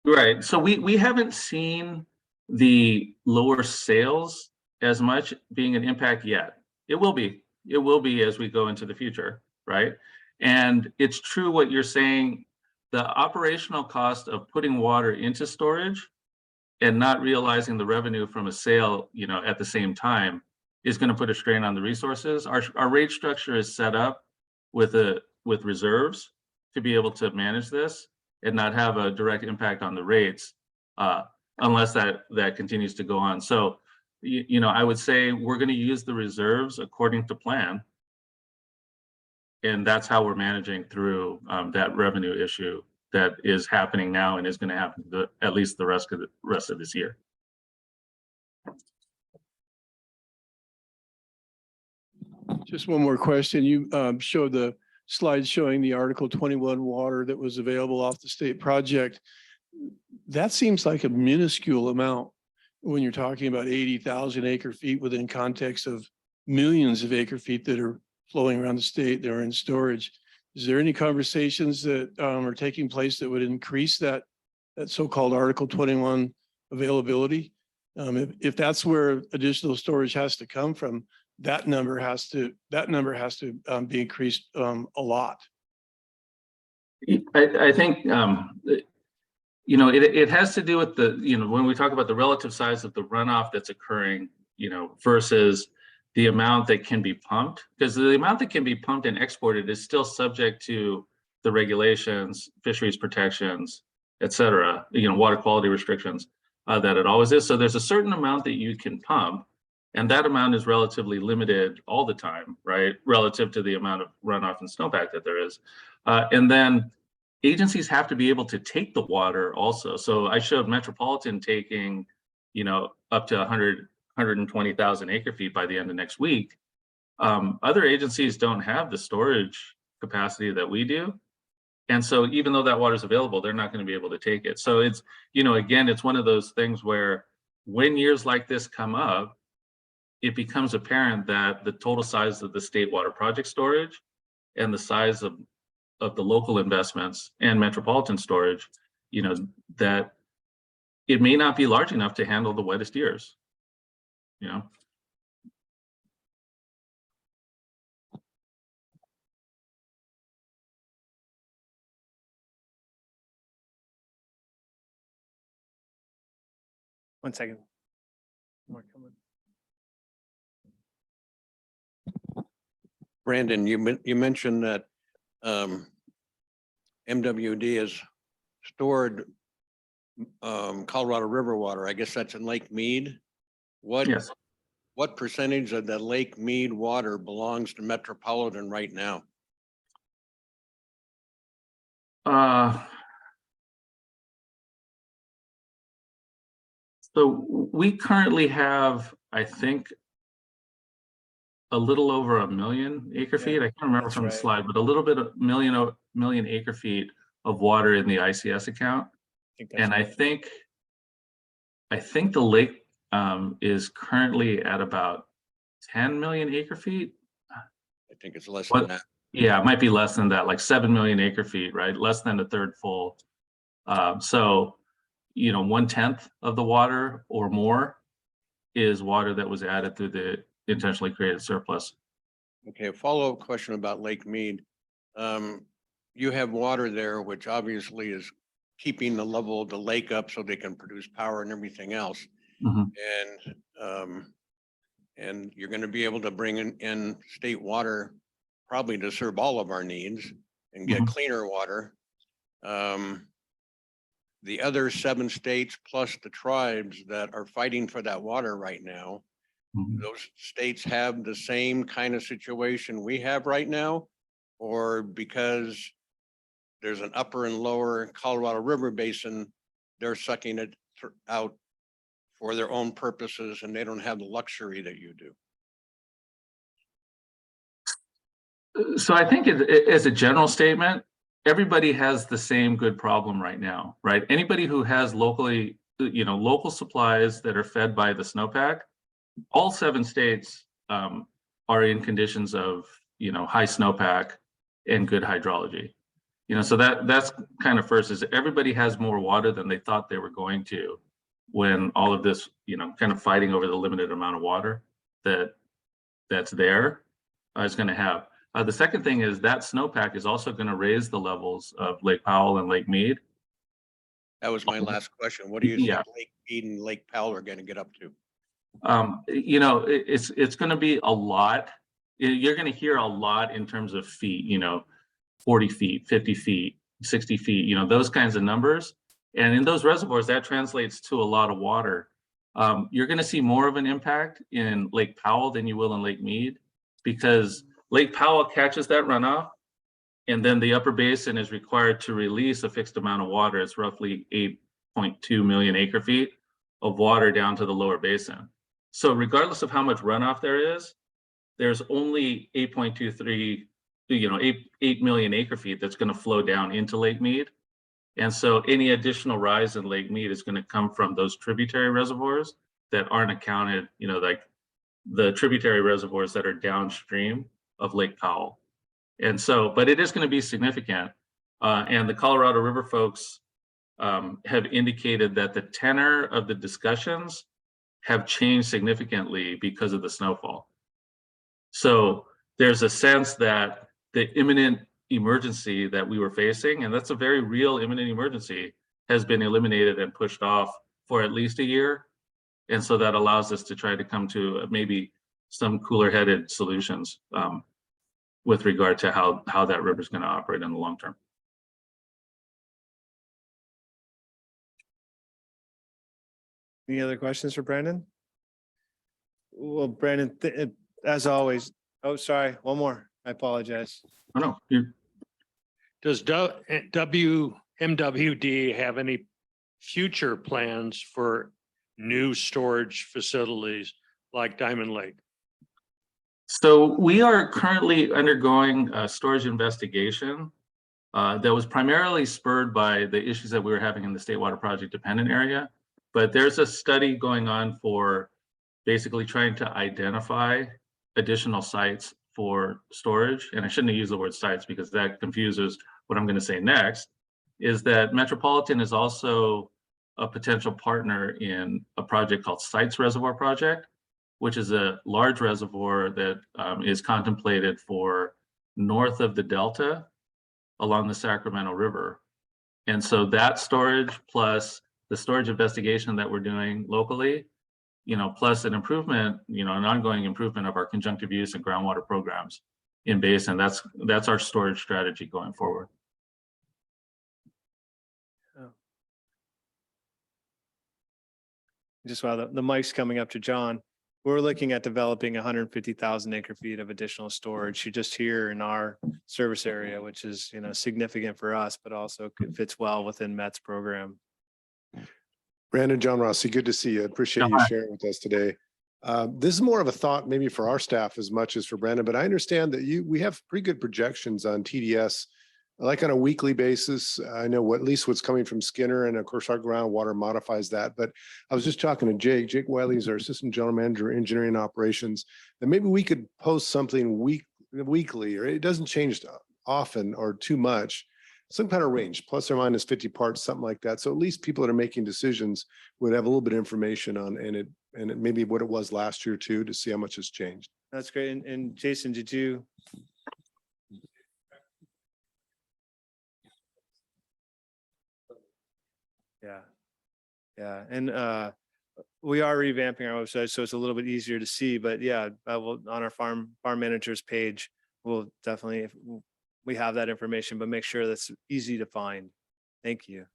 Right. So we haven't seen the lower sales as much being an impact yet. It will be as we go into the future, right? And it's true what you're saying. The operational cost of putting water into storage and not realizing the revenue from a sale, at the same time is going to put a strain on the resources. Our rate structure is set up with reserves to be able to manage this and not have a direct impact on the rates unless that continues to go on. So, I would say we're going to use the reserves according to plan. And that's how we're managing through that revenue issue that is happening now and is going to happen at least the rest of this year. Just one more question. You showed the slide showing the Article 21 water that was available off the state project. That seems like a minuscule amount when you're talking about 80,000 acre feet within context of millions of acre feet that are flowing around the state that are in storage. Is there any conversations that are taking place that would increase that so-called Article 21 availability? If that's where additional storage has to come from, that number has to be increased a lot. I think it has to do with when we talk about the relative size of the runoff that's occurring, versus the amount that can be pumped, because the amount that can be pumped and exported is still subject to the regulations, fisheries protections, et cetera, water quality restrictions that it always is. So there's a certain amount that you can pump, and that amount is relatively limited all the time, right? Relative to the amount of runoff and snowpack that there is. And then agencies have to be able to take the water also. So I showed Metropolitan taking, up to 120,000 acre feet by the end of next week. Other agencies don't have the storage capacity that we do. And so even though that water is available, they're not going to be able to take it. So it's, again, it's one of those things where when years like this come up, it becomes apparent that the total size of the state water project storage and the size of the local investments and metropolitan storage, that it may not be large enough to handle the wettest years. One second. Brandon, you mentioned that MWD has stored Colorado River water. I guess that's in Lake Mead. Yes. What percentage of the Lake Mead water belongs to Metropolitan right now? So we currently have, I think, a little over 1 million acre feet. I can't remember from the slide, but a little bit of million acre feet of water in the ICS account. And I think the lake is currently at about 10 million acre feet. I think it's less than that. Yeah, it might be less than that, like 7 million acre feet, right? Less than a third full. So, 1/10 of the water or more is water that was added through the intentionally created surplus. Okay, a follow-up question about Lake Mead. You have water there, which obviously is keeping the level of the lake up so they can produce power and everything else. Mhm. And you're going to be able to bring in state water probably to serve all of our needs and get cleaner water. The other 7 states plus the tribes that are fighting for that water right now, those states have the same kind of situation we have right now, or because there's an upper and lower Colorado River basin, they're sucking it out for their own purposes and they don't have the luxury that you do. So I think as a general statement, everybody has the same good problem right now, right? Anybody who has local supplies that are fed by the snowpack, all 7 states are in conditions of, high snowpack and good hydrology. So that's kind of first, is everybody has more water than they thought they were going to when all of this, kind of fighting over the limited amount of water that's there is going to have. The second thing is that snowpack is also going to raise the levels of Lake Powell and Lake Mead. That was my last question. What do you think Lake Mead and Lake Powell are going to get up to? It's going to be a lot. You're going to hear a lot in terms of feet, 40 feet, 50 feet, 60 feet, those kinds of numbers. And in those reservoirs, that translates to a lot of water. You're going to see more of an impact in Lake Powell than you will in Lake Mead, because Lake Powell catches that runoff, and then the upper basin is required to release a fixed amount of water. It's roughly 8.2 million acre feet of water down to the lower basin. So regardless of how much runoff there is, there's only 8.23, 8 million acre feet that's going to flow down into Lake Mead. And so any additional rise in Lake Mead is going to come from those tributary reservoirs that aren't accounted, like the tributary reservoirs that are downstream of Lake Powell. And so, but it is going to be significant. And the Colorado River folks have indicated that the tenor of the discussions have changed significantly because of the snowfall. So there's a sense that the imminent emergency that we were facing, and that's a very real imminent emergency, has been eliminated and pushed off for at least a year. And so that allows us to try to come to maybe some cooler headed solutions with regard to how that river is going to operate in the long term. Any other questions for Brandon? Well, Brandon, as always, oh, sorry, one more. I apologize. Oh, no, you, Does WMWD have any future plans for new storage facilities like Diamond Lake? so we are currently undergoing a storage investigation that was primarily spurred by the issues that we were having in the State Water Project dependent area. But there's a study going on for basically trying to identify additional sites for storage. And I shouldn't have used the word sites because that confuses what I'm going to say next, is that Metropolitan is also a potential partner in a project called Sites Reservoir Project, which is a large reservoir that is contemplated for north of the Delta along the Sacramento River. And so that storage plus the storage investigation that we're doing locally, plus an improvement, an ongoing improvement of our conjunctive use and groundwater programs in basin. That's our storage strategy going forward. Just while the mic's coming up to John, we're looking at developing 150,000 acre feet of additional storage just here in our service area, which is, significant for us, but also fits well within Met's program. Brandon, John Rossi, good to see you. Appreciate you sharing with us today. This is more of a thought maybe for our staff as much as for Brandon, but I understand that we have pretty good projections on TDS, like on a weekly basis. I know at least what's coming from Skinner, and of course our groundwater modifies that. But I was just talking to Jake Wiley is our Assistant General Manager, Engineering Operations, that maybe we could post something weekly, or it doesn't change often or too much, some kind of range, plus or minus 50 parts, something like that. So at least people that are making decisions would have a little bit of information on, and it maybe what it was last year too, to see how much has changed. That's great. And Jason, did you? Yeah. And we are revamping our website, so it's a little bit easier to see, but yeah, we'll, on our farm managers page, we'll definitely, we have that information, but make sure that's easy to find. Thank you.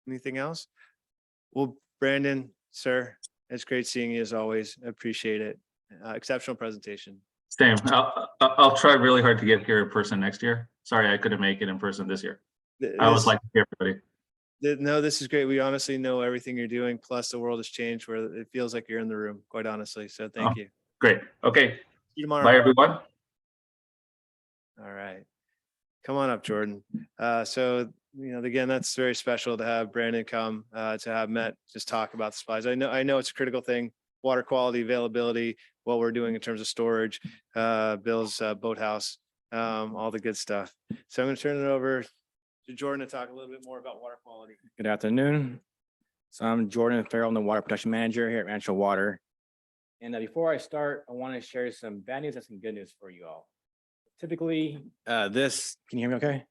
Anything else? Well, Brandon, sir, it's great seeing you as always. I appreciate it. Exceptional presentation. Same. I'll try really hard to get here in person next year. Sorry, I couldn't make it in person this year. I always like to see everybody. No, this is great. We honestly know everything you're doing. Plus the world has changed where it feels like you're in the room, quite honestly. So thank you. Great. Okay. See you tomorrow. Bye, everyone. All right. Come on up, Jordan. So, again, that's very special to have Brandon come, to have Met just talk about the supplies. I know it's a critical thing, water quality, availability, what we're doing in terms of storage, Bill's boathouse, all the good stuff. So I'm going to turn it over to Jordan to talk a little bit more about water quality. Good afternoon. So I'm Jordan Farrell, I'm the Water Protection Manager here at Rancho Water. And before I start, I want to share some bad news and some good news for you all. Typically, can you hear me okay?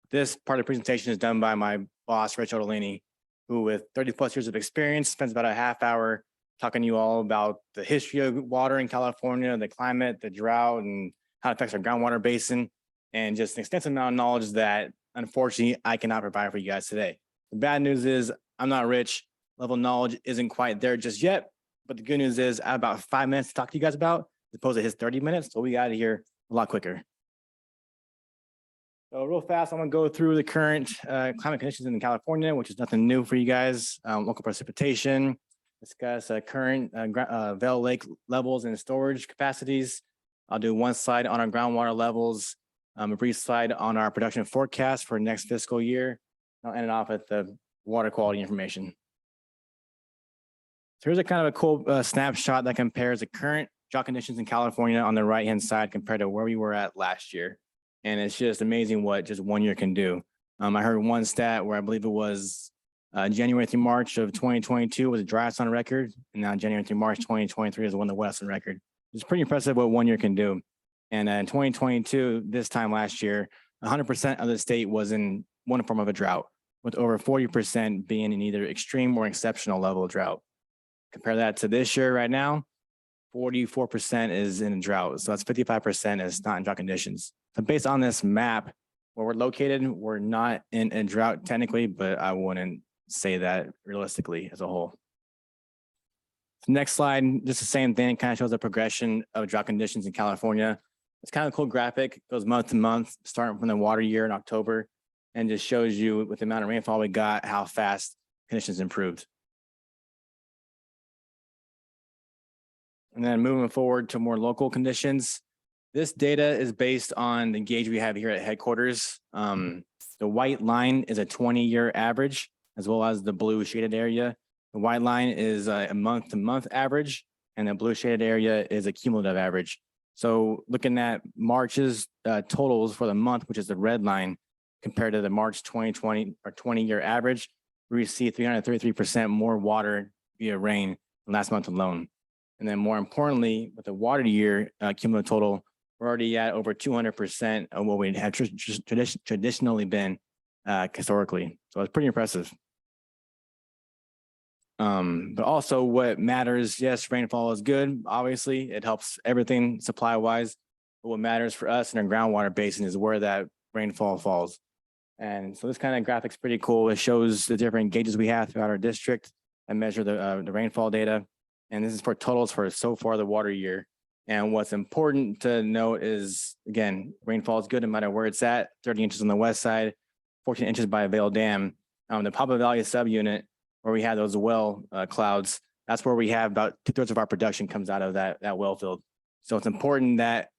This part of the presentation is done by my boss, Rich Odolini. who with 30+ years of experience spends about a half hour talking to you all about the history of water in California, the climate, the drought, and how it affects our groundwater basin, and just an extensive amount of knowledge that unfortunately I cannot provide for you guys today. The bad news is I'm not rich. Level of knowledge isn't quite there just yet. But the good news is I have about 5 minutes to talk to you guys about, as opposed to his 30 minutes. So we got to hear a lot quicker. So real fast, I'm gonna go through the current climate conditions in California, which is nothing new for you guys. Local precipitation, discuss current Vail Lake levels and storage capacities. I'll do one slide on our groundwater levels, a brief slide on our production forecast for next fiscal year. I'll end it off with the water quality information. So here's a kind of a cool snapshot that compares the current drought conditions in California on the right-hand side compared to where we were at last year. And it's just amazing what just 1 year can do. I heard one stat where I believe it was January through March of 2022 was the driest on record. And now January through March 2023 is one of the wettest on record. It's pretty impressive what 1 year can do. And in 2022, this time last year, 100% of the state was in one form of a drought, with over 40% being in either extreme or exceptional level of drought. Compare that to this year right now, 44% is in a drought. So that's 55% is not in drought conditions. So based on this map, where we're located, we're not in a drought technically, but I wouldn't say that realistically as a whole. Next slide, just the same thing, kind of shows the progression of drought conditions in California. It's kind of a cool graphic, goes month to month, starting from the water year in October, and just shows you with the amount of rainfall we got, how fast conditions improved. And then moving forward to more local conditions, this data is based on the gauge we have here at headquarters. The white line is a 20-year average, as well as the blue shaded area. The white line is a month-to-month average, and the blue shaded area is a cumulative average. So looking at March's totals for the month, which is the red line, compared to the March 2020 or 20-year average, we see 333% more water via rain than last month alone. And then more importantly, with the water year cumulative total, we're already at over 200% of what we have traditionally been historically. So it's pretty impressive. But also what matters, yes, rainfall is good. Obviously, it helps everything supply-wise. But what matters for us in our groundwater basin is where that rainfall falls. And so this kind of graphic's pretty cool. It shows the different gauges we have throughout our district and measure the rainfall data. And this is for totals for so far the water year. And what's important to note is, again, rainfall is good no matter where it's at, 30 inches on the west side, 14 inches by Vail Dam. The Papa Valley subunit, where we have those well clouds, that's where we have about 2/3 of our production comes out of that well field. So it's important that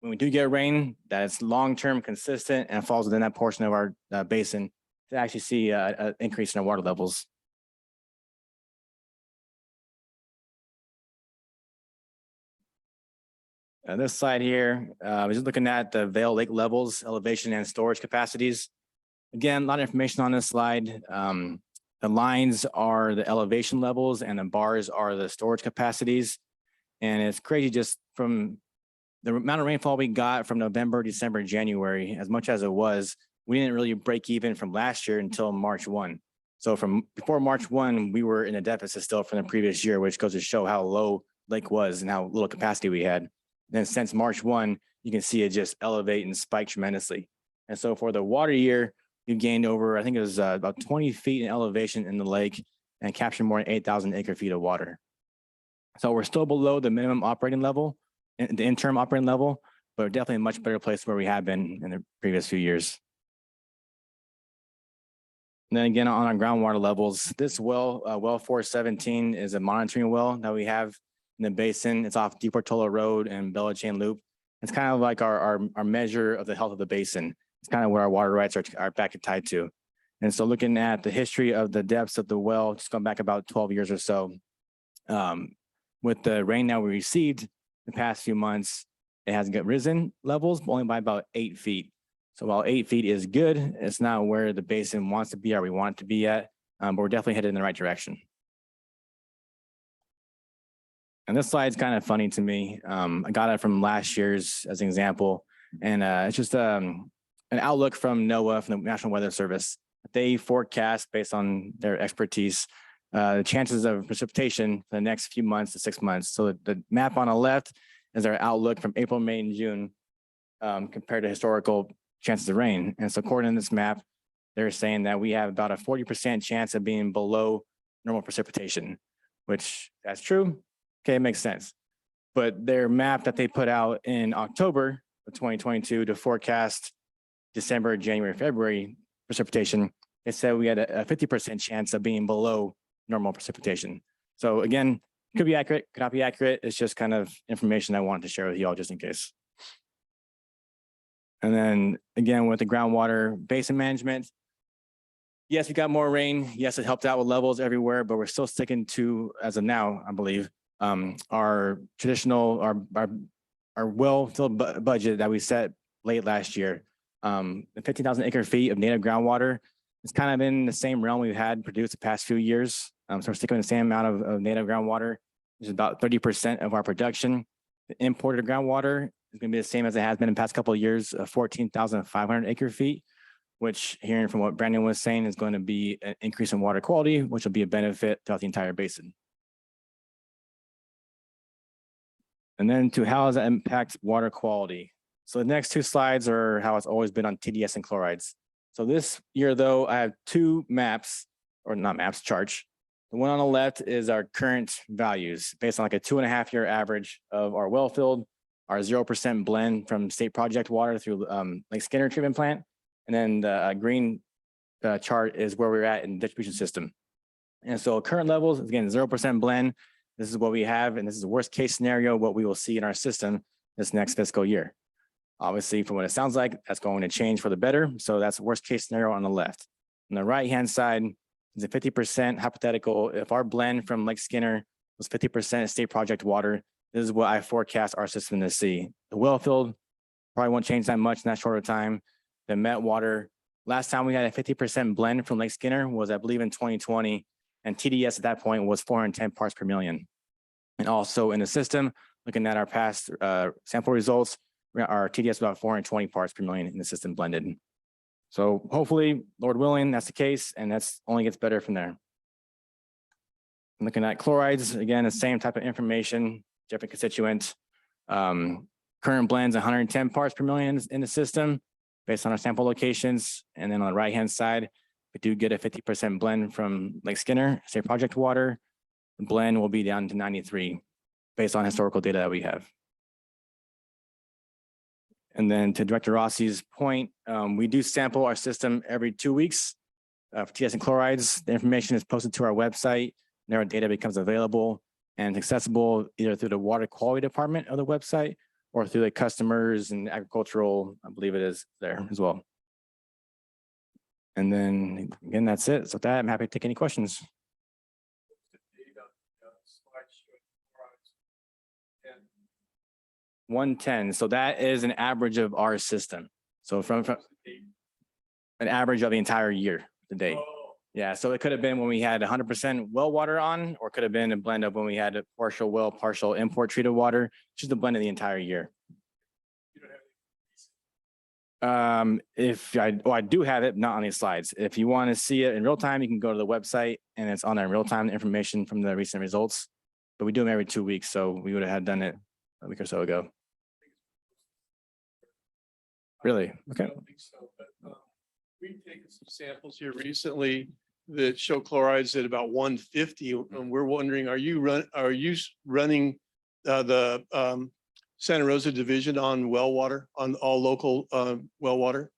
when we do get rain, that it's long-term consistent and falls within that portion of our basin to actually see an increase in our water levels. This slide here, we're just looking at the Vail Lake levels, elevation and storage capacities. Again, a lot of information on this slide. The lines are the elevation levels and the bars are the storage capacities. And it's crazy just from the amount of rainfall we got from November, December, January, as much as it was, we didn't really break even from last year until March 1. So from before March 1, we were in a deficit still from the previous year, which goes to show how low Lake was and how little capacity we had. Then since March 1, you can see it just elevate and spike tremendously. And so for the water year, you gained over, I think it was about 20 feet in elevation in the lake and captured more than 8,000 acre feet of water. So we're still below the minimum operating level, the interim operating level, but we're definitely in a much better place where we have been in the previous few years. And then again, on our groundwater levels, this well 417 is a monitoring well that we have in the basin. It's off Deep Portola Road and Bella Chain Loop. It's kind of like our measure of the health of the basin. It's kind of where our water rights are back and tied to. And so looking at the history of the depths of the well, just going back about 12 years or so, with the rain that we received the past few months, it has risen levels only by about 8 feet. So while 8 feet is good, it's not where the basin wants to be or we want it to be at, but we're definitely headed in the right direction. And this slide is kind of funny to me. I got it from last year's as an example. And it's just an outlook from NOAA, from the National Weather Service. they forecast based on their expertise, the chances of precipitation for the next few months to 6 months. So the map on the left is our outlook from April, May, and June compared to historical chances of rain. And so according to this map, they're saying that we have about a 40% chance of being below normal precipitation, which that's true. Okay, it makes sense. But their map that they put out in October of 2022 to forecast December, January, February precipitation, it said we had a 50% chance of being below normal precipitation. So again, could be accurate, could not be accurate. It's just kind of information I wanted to share with you all just in case. And then again, with the groundwater basin management, yes, we got more rain. Yes, it helped out with levels everywhere, but we're still sticking to, as of now, I believe, our traditional, our well-filled budget that we set late last year. The 15,000 acre feet of native groundwater is kind of in the same realm we've had produced the past few years. So we're sticking with the same amount of native groundwater, which is about 30% of our production. The imported groundwater is going to be the same as it has been in the past couple of years, 14,500 acre feet, which hearing from what Brandon was saying is going to be an increase in water quality, which will be a benefit throughout the entire basin. And then to how does that impact water quality? So the next two slides are how it's always been on TDS and chlorides. So this year though, I have two maps, or not maps, charts. The one on the left is our current values based on like a 2.5 year average of our well field, our 0% blend from state project water through Lake Skinner treatment plant. And then the green chart is where we're at in the distribution system. And so current levels, again, 0% blend. This is what we have, and this is the worst case scenario, what we will see in our system this next fiscal year. Obviously, from what it sounds like, that's going to change for the better. So that's the worst case scenario on the left. On the right-hand side is a 50% hypothetical. If our blend from Lake Skinner was 50% state project water, this is what I forecast our system to see. The well field probably won't change that much in that shorter time. The met water, last time we had a 50% blend from Lake Skinner was, I believe, in 2020, and TDS at that point was 410 parts per million. And also in the system, looking at our past sample results, our TDS is about 420 parts per million in the system blended. So hopefully, Lord willing, that's the case, and that's only gets better from there. Looking at chlorides, again, the same type of information, different constituent. Current blends 110 parts per million in the system based on our sample locations. And then on the right-hand side, we do get a 50% blend from Lake Skinner, state project water. The blend will be down to 93 based on historical data that we have. And then to Director Rossi's point, we do sample our system every 2 weeks for TDS and chlorides. The information is posted to our website, and our data becomes available and accessible either through the water quality department of the website or through the customers and agricultural, I believe it is there as well. And then again, that's it. So with that, I'm happy to take any questions. 110. So that is an average of our system. So from an average of the entire year to date. Yeah. So it could have been when we had 100% well water on, or could have been a blend of when we had a partial well, partial import treated water, just a blend of the entire year. If I do have it, not on these slides. If you want to see it in real time, you can go to the website and it's on there in real time, the information from the recent results. But we do them every 2 weeks. So we would have had done it a week or so ago. Really? Okay. I don't think so, but we've taken some samples here recently that show chlorides at about 150, and we're wondering, are you running the Santa Rosa division on well water, on all local well water?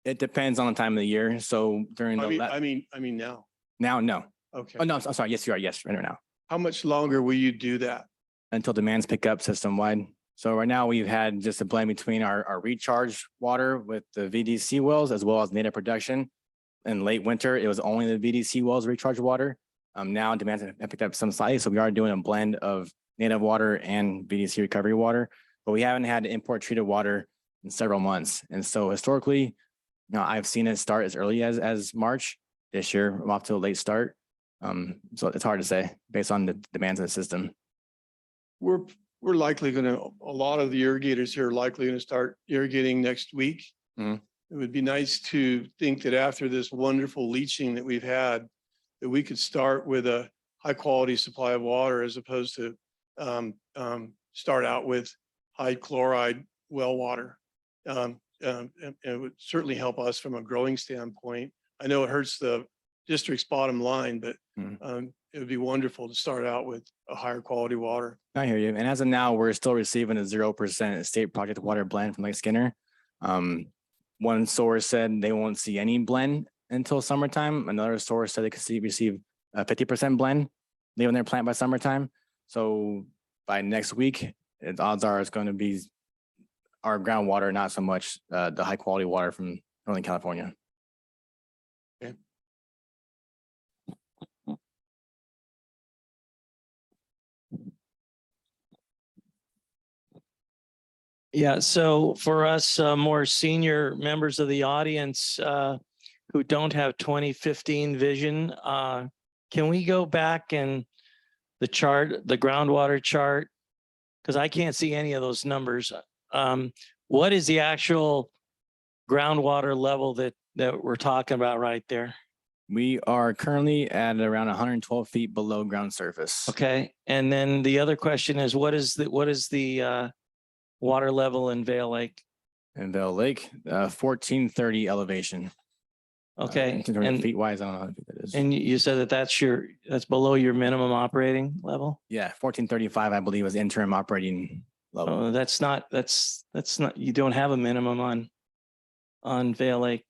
It depends on the time of the year. So during the I mean now. now, no. Okay. Oh no, I'm sorry. Yes, you are. Yes, right now. How much longer will you do that? Until demands pick up system wide. So right now we've had just a blend between our recharge water with the VDC wells as well as native production. In late winter, it was only the VDC wells recharge water. Now demands have picked up some slightly. So we are doing a blend of native water and VDC recovery water, but we haven't had import treated water in several months. And so historically, I've seen it start as early as March. This year, I'm off to a late start. So it's hard to say based on the demands of the system. We're likely going to, a lot of the irrigators here are likely going to start irrigating next week. Mhm. it would be nice to think that after this wonderful leaching that we've had, that we could start with a high quality supply of water as opposed to start out with high chloride well water. And it would certainly help us from a growing standpoint. I know it hurts the district's bottom line, but it would be wonderful to start out with a higher quality water. I hear you. And as of now, we're still receiving a 0% state project water blend from Lake Skinner. One source said they won't see any blend until summertime. Another source said they could receive a 50% blend leaving their plant by summertime. So by next week, the odds are it's going to be our groundwater, not so much the high quality water from Northern California. Yeah, so for us more senior members of the audience who don't have 2015 vision, can we go back and the chart, the groundwater chart? Because I can't see any of those numbers. What is the actual groundwater level that we're talking about right there? We are currently at around 112 feet below ground surface. Okay, and then the other question is, what is the water level in Vale Lake? In Vail Lake, 1430 elevation. Okay, and feet wise, I don't know how deep that is. And you said that that's below your minimum operating level? Yeah, 1435, I believe, is interim operating level. Oh, that's not, you don't have a minimum on Vale Lake.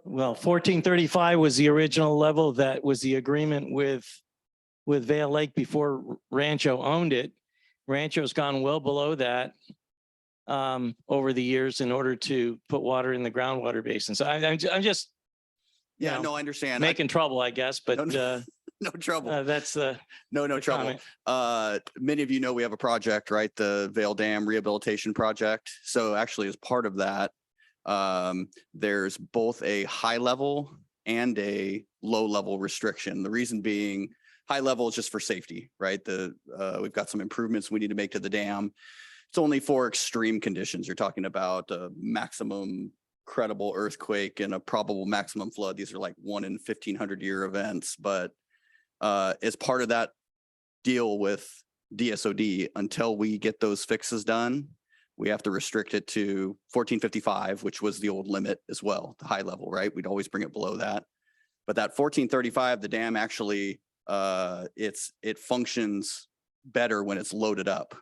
Well, 1435 was the original level. That was the agreement with Vale Lake before Rancho owned it. Rancho's gone well below that over the years in order to put water in the groundwater basin. So I'm just, Yeah, know, no, I understand. making trouble, I guess, but No trouble. that's the No trouble. comment. Many of you know we have a project, right? The Vale Dam Rehabilitation Project. So actually as part of that, there's both a high level and a low level restriction. The reason being high level is just for safety, right? We've got some improvements we need to make to the dam. It's only for extreme conditions. You're talking about a maximum credible earthquake and a probable maximum flood. These are like 1 in 1,500 year events. But as part of that deal with DSOD, until we get those fixes done, we have to restrict it to 1455, which was the old limit as well, the high level, right? We'd always bring it below that. But that 1435, the dam actually, it functions better when it's loaded up.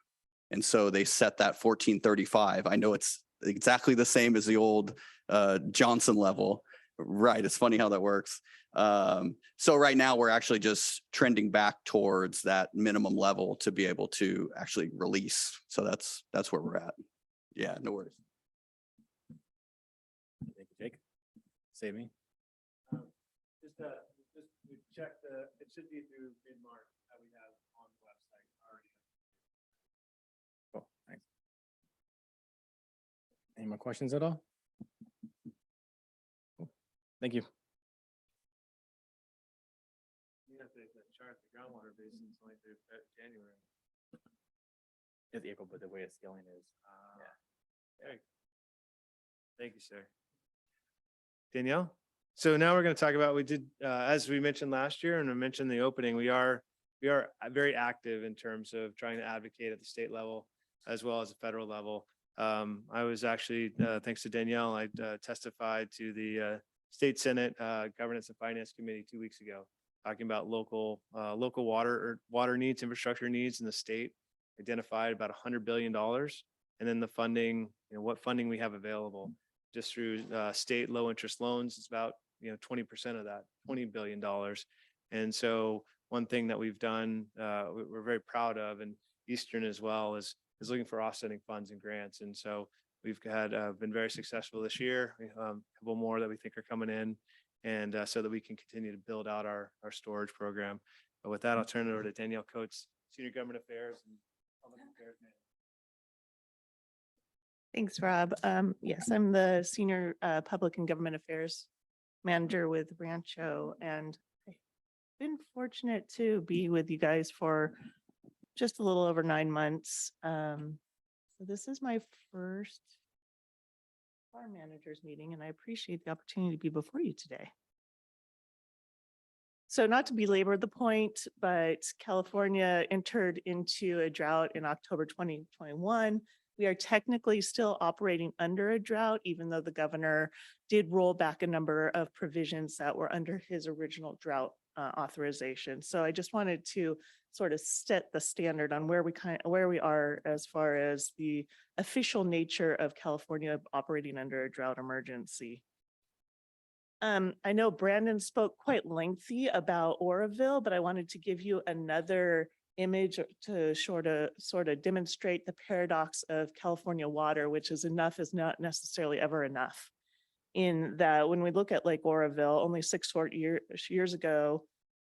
And so they set that 1435. I know it's exactly the same as the old Johnson level. Right. It's funny how that works. So right now we're actually just trending back towards that minimum level to be able to actually release. So that's where we're at. Yeah, no worries. Thank you, Jake. Save me. Just check it should be through mid-March that we have on the website already. Cool, thanks. Any more questions at all? Cool. Thank you. You have to chart the groundwater basins only through January. It's April, but the way it's scaling is. Yeah. Thank you, sir. Danielle? So now we're going to talk about, we did, as we mentioned last year, and I mentioned in the opening, we are very active in terms of trying to advocate at the state level as well as the federal level. I was actually, thanks to Danielle, I testified to the State Senate Governance and Finance Committee 2 weeks ago, talking about local water needs, infrastructure needs in the state, identified about $100 billion. And then the funding, what funding we have available just through state low interest loans. It's about 20% of that, $20 billion. And so one thing that we've done, we're very proud of, and Eastern as well, is looking for offsetting funds and grants. And so we've been very successful this year. We have a couple more that we think are coming in, and so that we can continue to build out our storage program. But with that, I'll turn it over to Danielle Coates, Senior Government Affairs and Public Affairs Manager. Thanks, Rob. Yes, I'm the Senior Public and Government Affairs Manager with Rancho, and I've been fortunate to be with you guys for just a little over 9 months. So this is my first farm managers meeting, and I appreciate the opportunity to be before you today. So not to belabor the point, but California entered into a drought in October 2021. We are technically still operating under a drought, even though the governor did roll back a number of provisions that were under his original drought authorization. So I just wanted to sort of set the standard on where we are as far as the official nature of California operating under a drought emergency. I know Brandon spoke quite lengthy about Oroville, but I wanted to give you another image to sort of demonstrate the paradox of California water, which is enough is not necessarily ever enough. In that when we look at Lake Oroville, only 6 short years ago,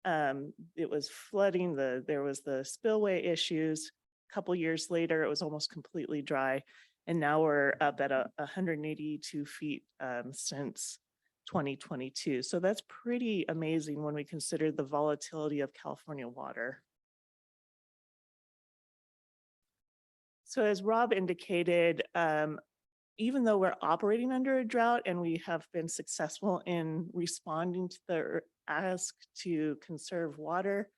it was flooding, there was the spillway issues. A couple years later, it was almost completely dry. And now we're up at 182 feet since 2022. So that's pretty amazing when we consider the volatility of California water. So as Rob indicated, even though we're operating under a drought and we have been successful in responding to the ask to conserve water,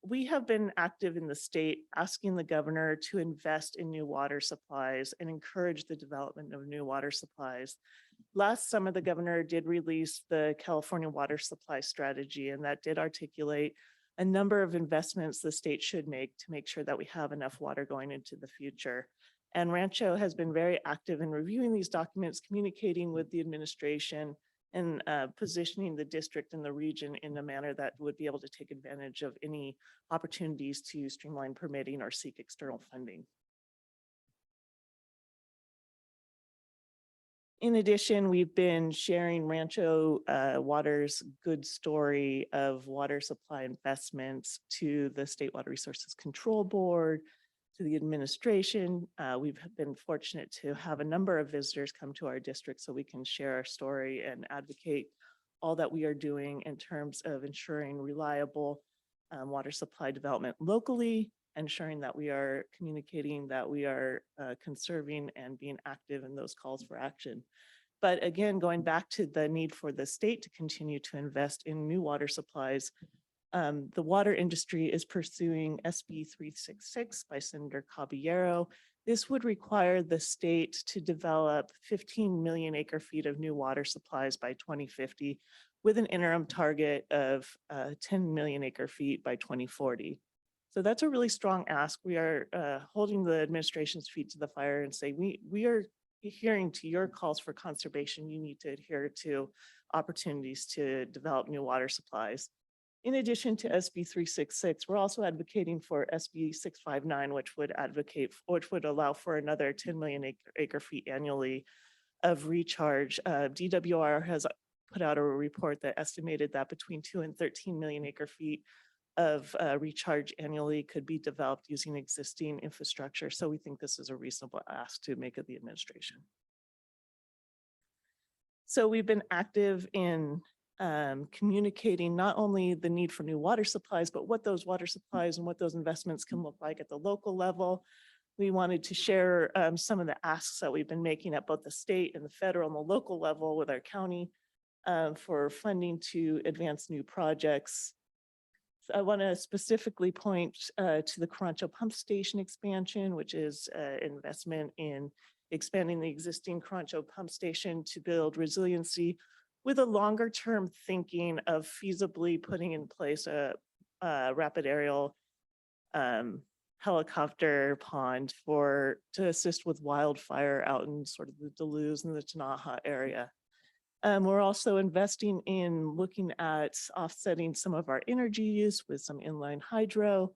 we have been active in the state asking the governor to invest in new water supplies and encourage the development of new water supplies. Last summer, the governor did release the California Water Supply Strategy, and that did articulate a number of investments the state should make to make sure that we have enough water going into the future. And Rancho has been very active in reviewing these documents, communicating with the administration, and positioning the district and the region in a manner that would be able to take advantage of any opportunities to streamline permitting or seek external funding. In addition, we've been sharing Rancho Water's good story of water supply investments to the State Water Resources Control Board, to the administration. We've been fortunate to have a number of visitors come to our district so we can share our story and advocate all that we are doing in terms of ensuring reliable water supply development locally, ensuring that we are communicating, that we are conserving and being active in those calls for action. But again, going back to the need for the state to continue to invest in new water supplies, the water industry is pursuing SB 366 by Senator Caballero. This would require the state to develop 15 million acre feet of new water supplies by 2050, with an interim target of 10 million acre feet by 2040. So that's a really strong ask. We are holding the administration's feet to the fire and say, we are adhering to your calls for conservation. You need to adhere to opportunities to develop new water supplies. In addition to SB 366, we're also advocating for SB 659, which would allow for another 10 million acre feet annually of recharge. DWR has put out a report that estimated that between 2 and 13 million acre feet of recharge annually could be developed using existing infrastructure. So we think this is a reasonable ask to make of the administration. So we've been active in communicating not only the need for new water supplies, but what those water supplies and what those investments can look like at the local level. We wanted to share some of the asks that we've been making at both the state and the federal and the local level with our county for funding to advance new projects. So I want to specifically point to the Rancho pump station expansion, which is investment in expanding the existing Rancho pump station to build resiliency with a longer term thinking of feasibly putting in place a rapid aerial helicopter pond to assist with wildfire out in sort of the Duluth and the Tanaha area. We're also investing in looking at offsetting some of our energy use with some inline hydro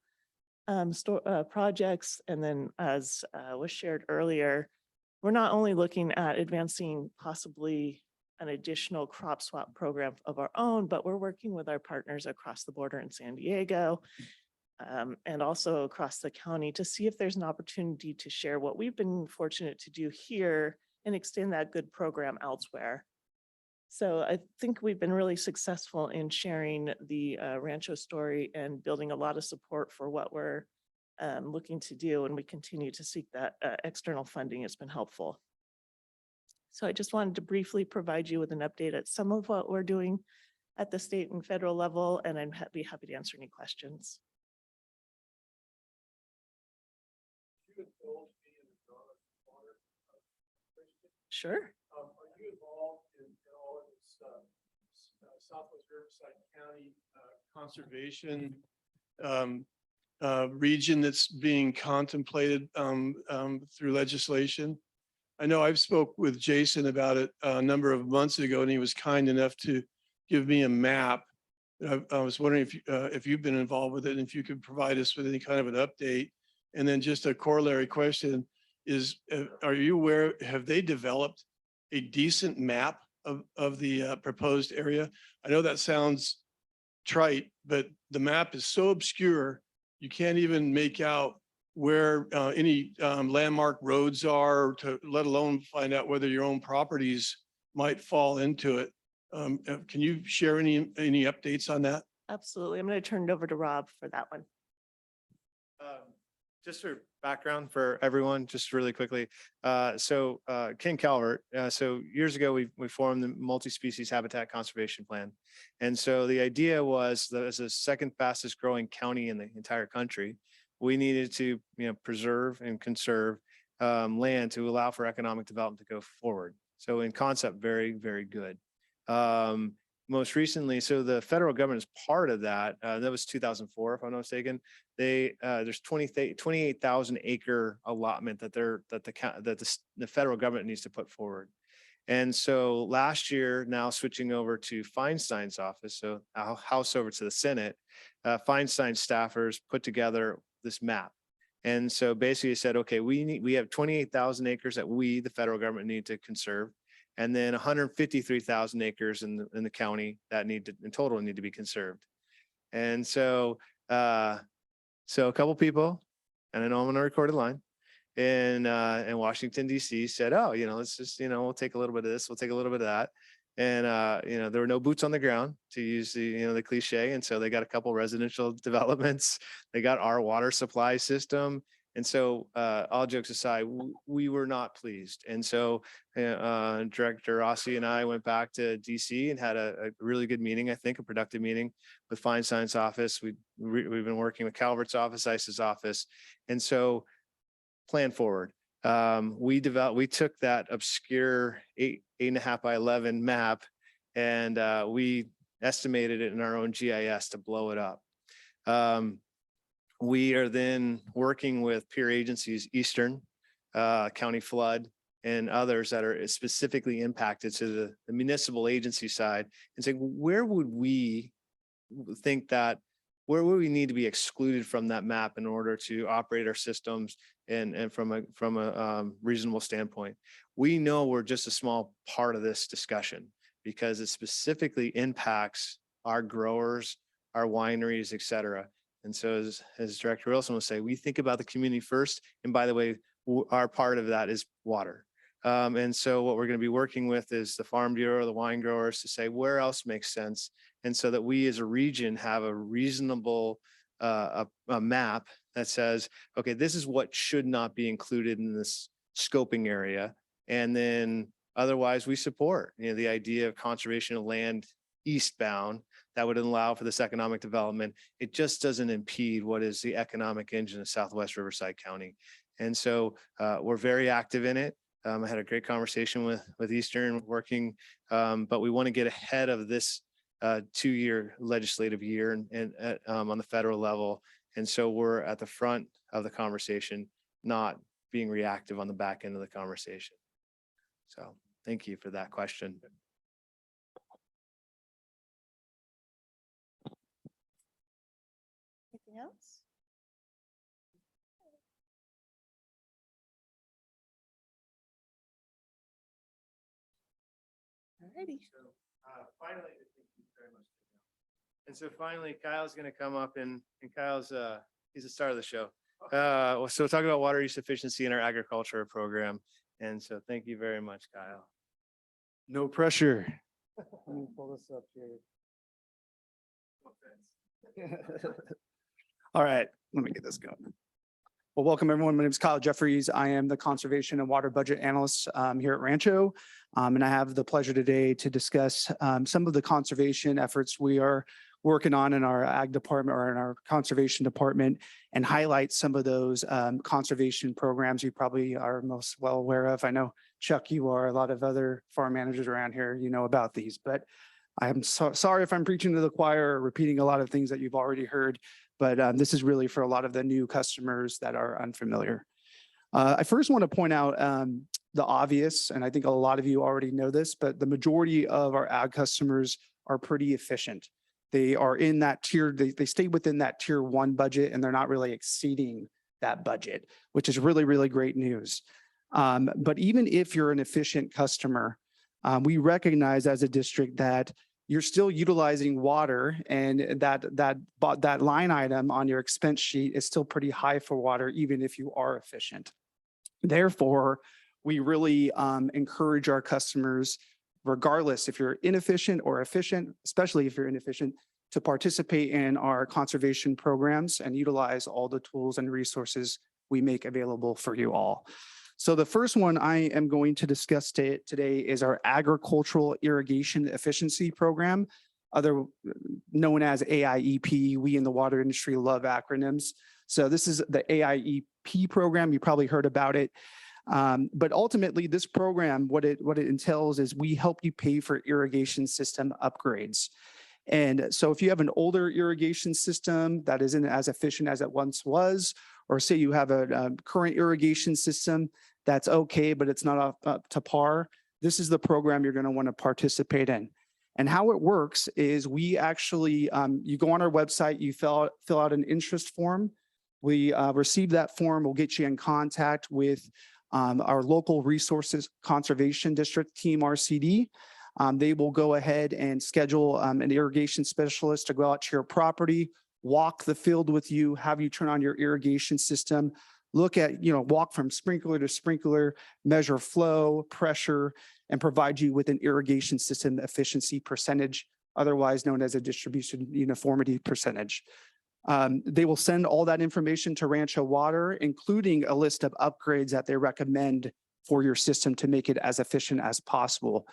projects. And then as was shared earlier, we're not only looking at advancing possibly an additional crop swap program of our own, but we're working with our partners across the border in San Diego and also across the county to see if there's an opportunity to share what we've been fortunate to do here and extend that good program elsewhere. So I think we've been really successful in sharing the Rancho story and building a lot of support for what we're looking to do, and we continue to seek that external funding. It's been helpful. So I just wanted to briefly provide you with an update at some of what we're doing at the state and federal level, and I'm be happy to answer any questions. Sure. Are you involved in all of this Southwest Riverside County conservation region that's being contemplated through legislation? I know I've spoke with Jason about it a number of months ago, and he was kind enough to give me a map. I was wondering if you've been involved with it, and if you could provide us with any kind of an update. And then just a corollary question is, are you aware, have they developed a decent map of the proposed area? I know that sounds trite, but the map is so obscure, you can't even make out where any landmark roads are, to let alone find out whether your own properties might fall into it. Can you share any updates on that? Absolutely. I'm going to turn it over to Rob for that one. Just for background for everyone, just really quickly. Ken Calvert, so years ago, we formed the multi-species habitat conservation plan. And so the idea was that as the second fastest growing county in the entire country, we needed to, preserve and conserve land to allow for economic development to go forward. So in concept, very, very good. Most recently, so the federal government is part of that. That was 2004, if I'm not mistaken. There's 28,000 acre allotment that the federal government needs to put forward. And so last year, now switching over to Feinstein's office, so our House over to the Senate, Feinstein staffers put together this map. And so basically said, okay, we have 28,000 acres that we, the federal government, need to conserve. And then 153,000 acres in the county that in total need to be conserved. And so, a couple people, and I know I'm on a recorded line, in Washington, DC said, oh, let's just, we'll take a little bit of this, we'll take a little bit of that. And, there were no boots on the ground, to use the cliche. And so they got a couple residential developments, they got our water supply system. And so all jokes aside, we were not pleased. And so Director Rossi and I went back to DC and had a really good meeting, I think a productive meeting with Feinstein's office. We've been working with Calvert's office, ICE's office. And so plan forward. We took that obscure 8.5 by 11 map, and we estimated it in our own GIS to blow it up. We are then working with peer agencies, Eastern, County Flood, and others that are specifically impacted to the municipal agency side, and saying, where would we need to be excluded from that map in order to operate our systems and from a reasonable standpoint. We know we're just a small part of this discussion because it specifically impacts our growers, our wineries, et cetera. And so as Director Wilson will say, we think about the community first. And by the way, our part of that is water. And so what we're going to be working with is the Farm Bureau, the wine growers, to say where else makes sense. And so that we as a region have a reasonable a map that says, okay, this is what should not be included in this scoping area. And then otherwise we support, the idea of conservation of land eastbound that would allow for this economic development. It just doesn't impede what is the economic engine of Southwest Riverside County. And so we're very active in it. I had a great conversation with Eastern working, but we want to get ahead of this 2-year legislative year and on the federal level. And so we're at the front of the conversation, not being reactive on the back end of the conversation. So thank you for that question. Anything else? Alrighty. So finally, thank you very much. And so finally, Kyle's going to come up and Kyle's he's the star of the show. So talk about water use efficiency in our agriculture program. And so thank you very much, Kyle. No pressure. Let me pull this up here. All right, let me get this going. Well, welcome everyone. My name is Kyle Jeffries. I am the Conservation and Water Budget Analyst here at Rancho. And I have the pleasure today to discuss some of the conservation efforts we are working on in our ag department or in our conservation department and highlight some of those conservation programs you probably are most well aware of. I know Chuck, you are, a lot of other farm managers around here, you know about these, but I'm sorry if I'm preaching to the choir or repeating a lot of things that you've already heard, but this is really for a lot of the new customers that are unfamiliar. I first want to point out the obvious, and I think a lot of you already know this, but the majority of our ag customers are pretty efficient. They are in that tier, they stay within that tier 1 budget, and they're not really exceeding that budget, which is really, really great news. But even if you're an efficient customer, we recognize as a district that you're still utilizing water, and that line item on your expense sheet is still pretty high for water, even if you are efficient. Therefore, we really encourage our customers, regardless if you're inefficient or efficient, especially if you're inefficient, to participate in our conservation programs and utilize all the tools and resources we make available for you all. So the first one I am going to discuss today is our agricultural irrigation efficiency program, known as AIEP. We in the water industry love acronyms. So this is the AIEP program. You probably heard about it. But ultimately, this program, what it entails is we help you pay for irrigation system upgrades. And so if you have an older irrigation system that isn't as efficient as it once was, or say you have a current irrigation system that's okay, but it's not up to par, this is the program you're going to want to participate in. And how it works is we actually, you go on our website, you fill out an interest form. We receive that form, we'll get you in contact with our local resources conservation district team, RCD. They will go ahead and schedule an irrigation specialist to go out to your property, walk the field with you, have you turn on your irrigation system, look at, walk from sprinkler to sprinkler, measure flow, pressure, and provide you with an irrigation system efficiency percentage, otherwise known as a distribution uniformity percentage. They will send all that information to Rancho Water, including a list of upgrades that they recommend for your system to make it as efficient as possible.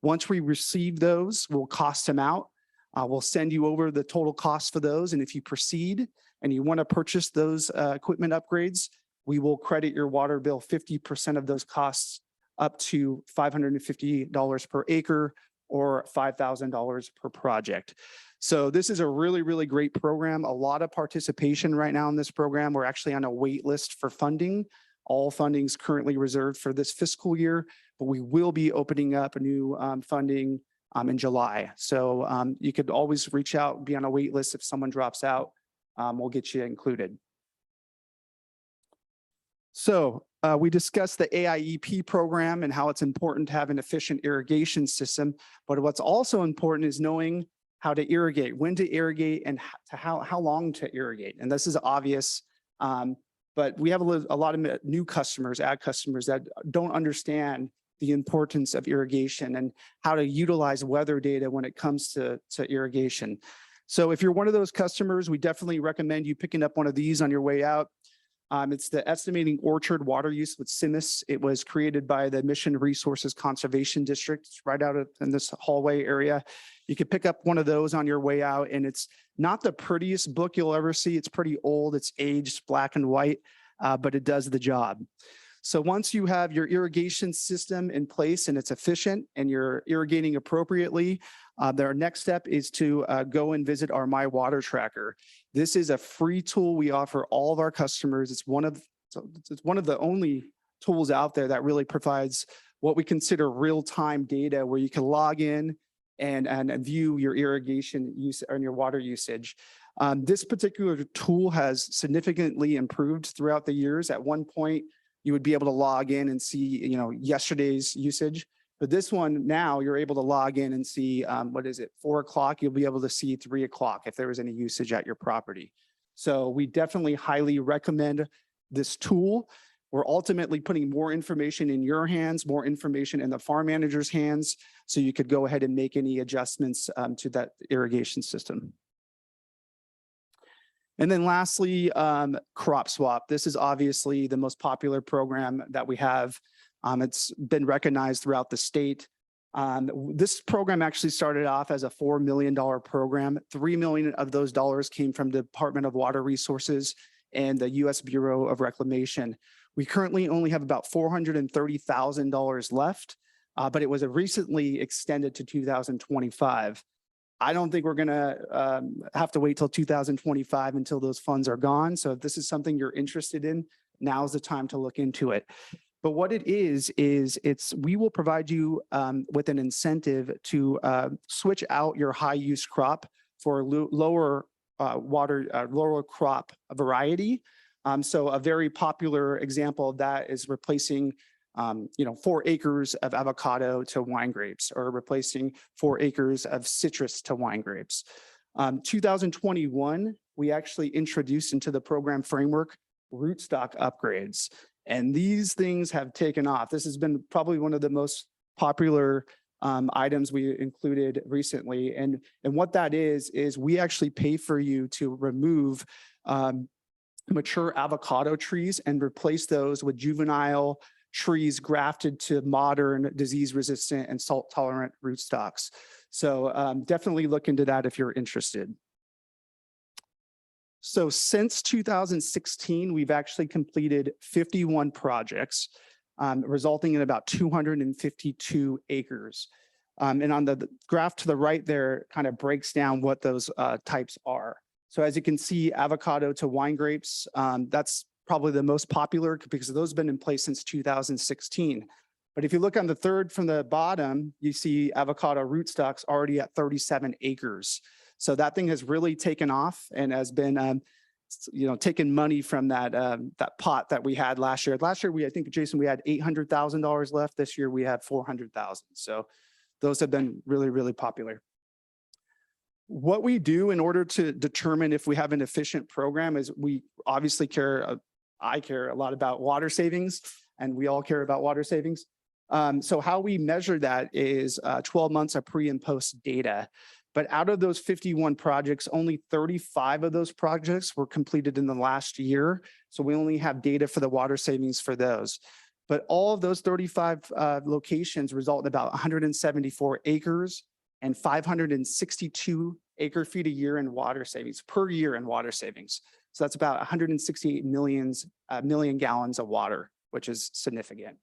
Once we receive those, we'll cost them out. We'll send you over the total cost for those. And if you proceed and you want to purchase those equipment upgrades, we will credit your water bill 50% of those costs up to $550 per acre or $5,000 per project. So this is a really, really great program. A lot of participation right now in this program. We're actually on a wait list for funding. All funding is currently reserved for this fiscal year, but we will be opening up a new funding in July. So you could always reach out, be on a wait list. If someone drops out, we'll get you included. So we discussed the AIEP program and how it's important to have an efficient irrigation system. But what's also important is knowing how to irrigate, when to irrigate, and how long to irrigate. And this is obvious, but we have a lot of new customers, ag customers, that don't understand the importance of irrigation and how to utilize weather data when it comes to irrigation. So if you're one of those customers, we definitely recommend you picking up one of these on your way out. It's the Estimating Orchard Water Use with CIMIS. It was created by the Mission Resources Conservation District. It's right out in this hallway area. You could pick up one of those on your way out, and it's not the prettiest book you'll ever see. It's pretty old, it's aged, black and white, but it does the job. So once you have your irrigation system in place and it's efficient and you're irrigating appropriately, their next step is to go and visit our My Water Tracker. This is a free tool we offer all of our customers. It's one of the only tools out there that really provides what we consider real-time data, where you can log in and view your irrigation use and your water usage. This particular tool has significantly improved throughout the years. At one point, you would be able to log in and see, yesterday's usage. But this one now, you're able to log in and see, 4 o'clock, you'll be able to see 3 o'clock if there was any usage at your property. So we definitely highly recommend this tool. We're ultimately putting more information in your hands, more information in the farm manager's hands, so you could go ahead and make any adjustments to that irrigation system. And then lastly, crop swap. This is obviously the most popular program that we have. It's been recognized throughout the state. This program actually started off as a $4 million program. 3 million of those dollars came from the Department of Water Resources and the U.S. Bureau of Reclamation. We currently only have about $430,000 left, but it was recently extended to 2025. I don't think we're gonna have to wait till 2025 until those funds are gone. So if this is something you're interested in, now's the time to look into it. But what it is we will provide you with an incentive to switch out your high use crop for lower lower crop variety. So a very popular example of that is replacing 4 acres of avocado to wine grapes, or replacing 4 acres of citrus to wine grapes. 2021, we actually introduced into the program framework rootstock upgrades. And these things have taken off. This has been probably one of the most popular items we included recently. And what that is we actually pay for you to remove mature avocado trees and replace those with juvenile trees grafted to modern disease-resistant and salt-tolerant rootstocks. So definitely look into that if you're interested. So since 2016, we've actually completed 51 projects, resulting in about 252 acres. And on the graph to the right there kind of breaks down what those types are. So as you can see, avocado to wine grapes, that's probably the most popular because those have been in place since 2016. But if you look on the third from the bottom, you see avocado rootstocks already at 37 acres. So that thing has really taken off and has been, taking money from that that pot that we had last year. Last year, I think, Jason, we had $800,000 left. This year, we had 400,000. So those have been really, really popular. What we do in order to determine if we have an efficient program is we obviously I care a lot about water savings, and we all care about water savings. So how we measure that is 12 months of pre and post data. But out of those 51 projects, only 35 of those projects were completed in the last year. So we only have data for the water savings for those. But all of those 35 locations result in about 174 acres and 562 acre feet a year in water savings, per year in water savings. So that's about 168 million gallons of water, which is significant.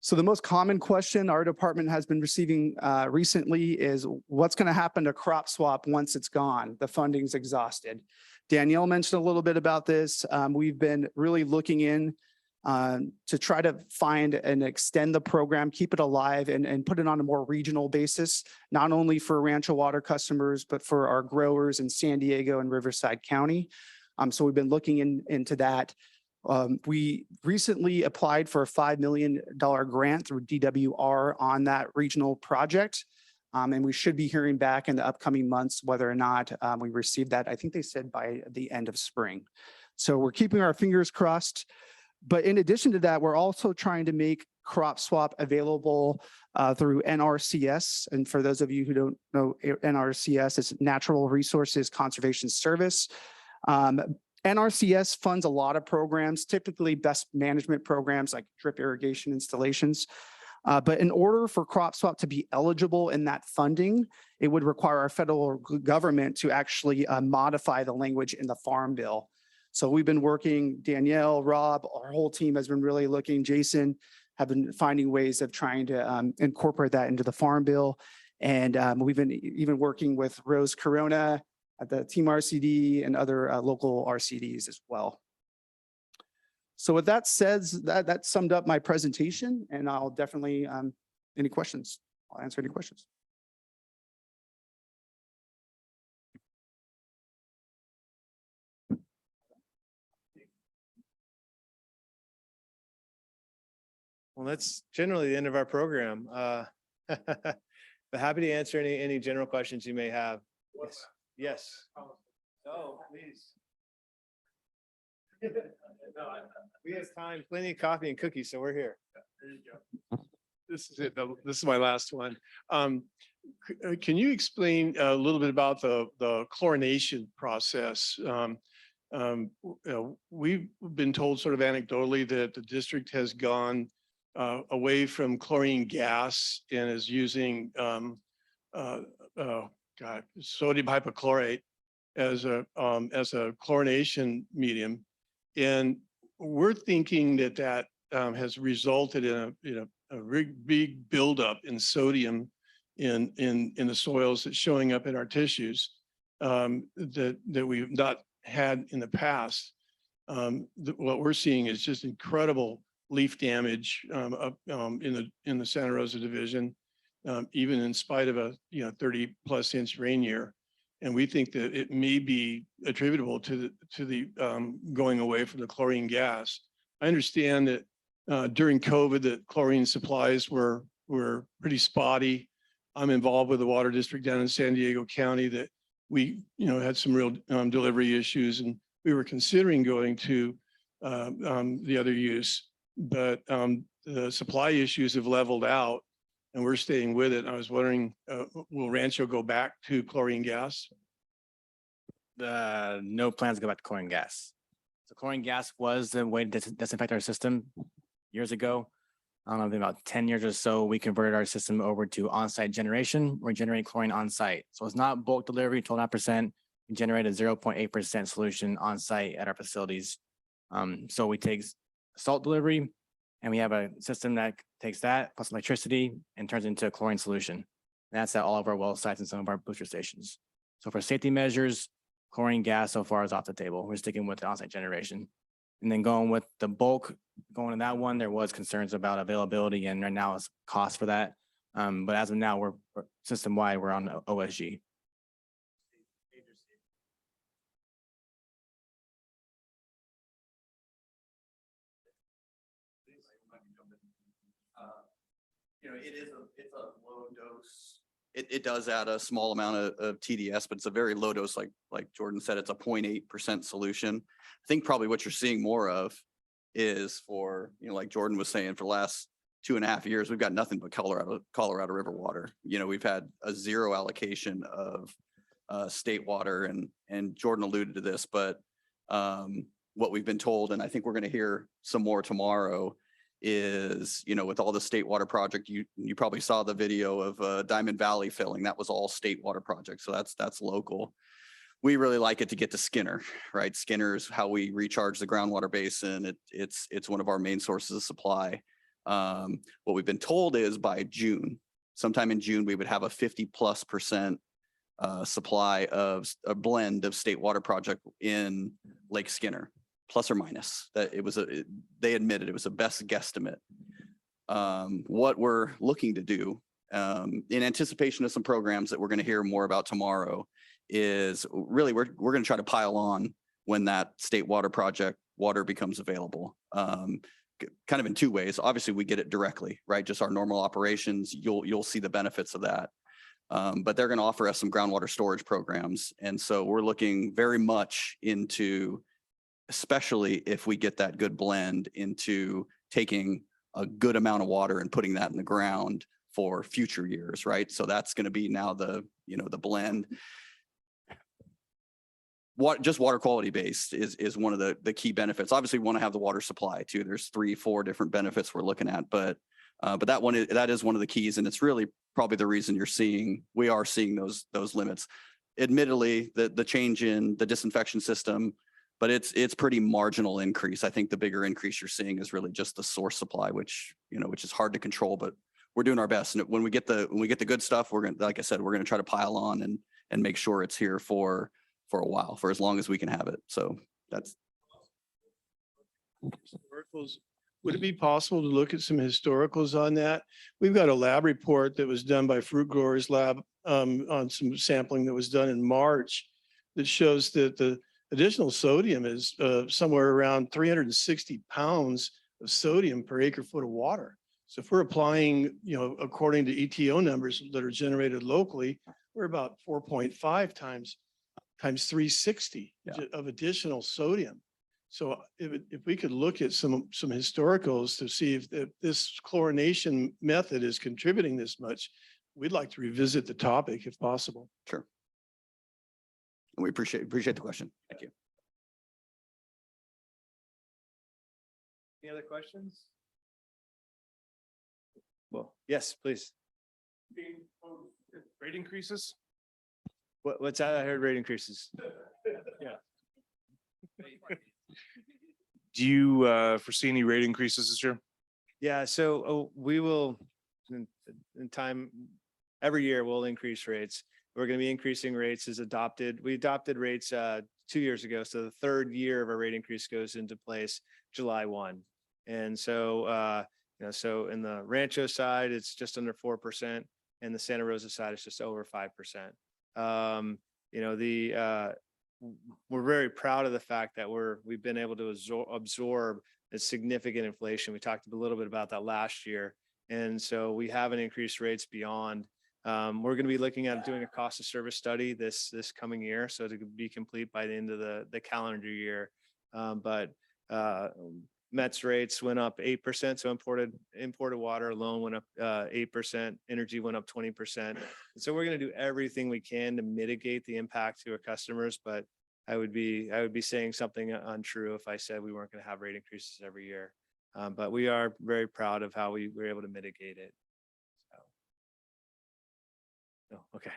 So the most common question our department has been receiving recently is what's going to happen to crop swap once it's gone, the funding's exhausted. Danielle mentioned a little bit about this. We've been really looking in to try to find and extend the program, keep it alive and put it on a more regional basis, not only for Rancho Water customers, but for our growers in San Diego and Riverside County. So we've been looking into that. We recently applied for a $5 million grant through DWR on that regional project. And we should be hearing back in the upcoming months whether or not we received that. I think they said by the end of spring. So we're keeping our fingers crossed. But in addition to that, we're also trying to make crop swap available through NRCS. And for those of you who don't know, NRCS is Natural Resources Conservation Service. NRCS funds a lot of programs, typically best management programs like drip irrigation installations. But in order for crop swap to be eligible in that funding, it would require our federal government to actually modify the language in the Farm Bill. So we've been working, Danielle, Rob, our whole team has been really looking, Jason, have been finding ways of trying to incorporate that into the Farm Bill. And we've been even working with Rose Corona at the Team RCD and other local RCDs as well. So with that said, that summed up my presentation, and I'll definitely, any questions? I'll answer any questions. Well, that's generally the end of our program. But happy to answer any general questions you may have. Yes. Yes. Oh, please. We have time, plenty of coffee and cookies, so we're here. There you go. This is it. This is my last one. Can you explain a little bit about the chlorination process? We've been told sort of anecdotally that the district has gone away from chlorine gas and is using sodium hypochlorite as a chlorination medium. And we're thinking that has resulted in a big buildup in sodium in the soils that's showing up in our tissues that we've not had in the past. What we're seeing is just incredible leaf damage up in the Santa Rosa division, even in spite of a 30+ inch rain year. And we think that it may be attributable to the going away from the chlorine gas. I understand that during COVID that chlorine supplies were pretty spotty. I'm involved with the water district down in San Diego County that we had some real delivery issues, and we were considering going to the other use, but the supply issues have leveled out and we're staying with it. I was wondering, will Rancho go back to chlorine gas? No plans to go back to chlorine gas. So chlorine gas was the way to disinfect our system years ago. I don't know, about 10 years or so, we converted our system over to on-site generation. We're generating chlorine on-site. So it's not bulk delivery, 12.5%. We generate a 0.8% solution on-site at our facilities. So we take salt delivery and we have a system that takes that plus electricity and turns into a chlorine solution. And that's at all of our well sites and some of our booster stations. So for safety measures, chlorine gas so far is off the table. We're sticking with the on-site generation. And then going with the bulk, going to that one, there was concerns about availability and right now it's cost for that. But as of now, we're system-wide, we're on OSG. It's a low dose. It does add a small amount of TDS, but it's a very low dose, like Jordan said, it's a 0.8% solution. I think probably what you're seeing more of is for, like Jordan was saying, for the last 2.5 years, we've got nothing but Colorado River water. We've had a zero allocation of state water, and Jordan alluded to this, but what we've been told, and I think we're going to hear some more tomorrow, is, with all the state water project, you probably saw the video of Diamond Valley filling. That was all state water project. So that's local. We really like it to get to Skinner, right? Skinner is how we recharge the groundwater basin. It's one of our main sources of supply. What we've been told is by June, sometime in June, we would have a 50+% supply of a blend of state water project in Lake Skinner. Plus or minus, that it was they admitted it was a best guesstimate. What we're looking to do in anticipation of some programs that we're going to hear more about tomorrow is really we're going to try to pile on when that state water project water becomes available. Kind of in two ways. Obviously, we get it directly, right? Just our normal operations. You'll see the benefits of that. But they're going to offer us some groundwater storage programs, and so we're looking very much into, especially if we get that good blend, into taking a good amount of water and putting that in the ground for future years, right? So that's going to be now the blend. Just water quality based is one of the key benefits. Obviously, we want to have the water supply too. There's 3-4 different benefits we're looking at, but that is one of the keys, and it's really probably the reason we are seeing those limits. Admittedly, the change in the disinfection system, but it's pretty marginal increase. I think the bigger increase you're seeing is really just the source supply, which is hard to control, but we're doing our best. And when we get the good stuff, like I said, we're gonna try to pile on and make sure it's here for a while, for as long as we can have it. So that's. Would it be possible to look at some historicals on that? We've got a lab report that was done by Fruit Growers Lab on some sampling that was done in March that shows that the additional sodium is somewhere around 360 pounds of sodium per acre foot of water. So if we're applying, according to ETO numbers that are generated locally, we're about 4.5 times 360 of additional sodium. So if we could look at some historicals to see if this chlorination method is contributing this much, we'd like to revisit the topic if possible. Sure. And we appreciate the question. Thank you. Any other questions? Well, yes, please. Rate increases? What's that? I heard rate increases. Do you foresee any rate increases this year? Yeah, so we will, in time, every year we'll increase rates. We're going to be increasing rates as adopted. We adopted rates 2 years ago. So the third year of our rate increase goes into place July 1. And so, so in the Rancho side, it's just under 4%. And the Santa Rosa side is just over 5%. We're very proud of the fact that we've been able to absorb a significant inflation. We talked a little bit about that last year. And so we haven't increased rates beyond. We're going to be looking at doing a cost of service study this coming year. So to be complete by the end of the calendar year. Met's rates went up 8%. So imported water alone went up 8%. Energy went up 20%. And so we're going to do everything we can to mitigate the impact to our customers. But I would be saying something untrue if I said we weren't going to have rate increases every year. But we are very proud of how we were able to mitigate it. So, okay.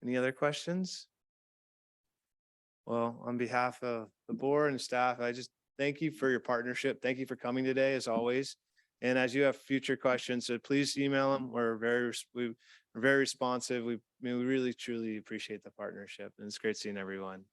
Any other questions? Well, on behalf of the board and staff, I just thank you for your partnership. Thank you for coming today, as always. And as you have future questions, so please email them. We're very responsive. We really truly appreciate the partnership, and it's great seeing everyone.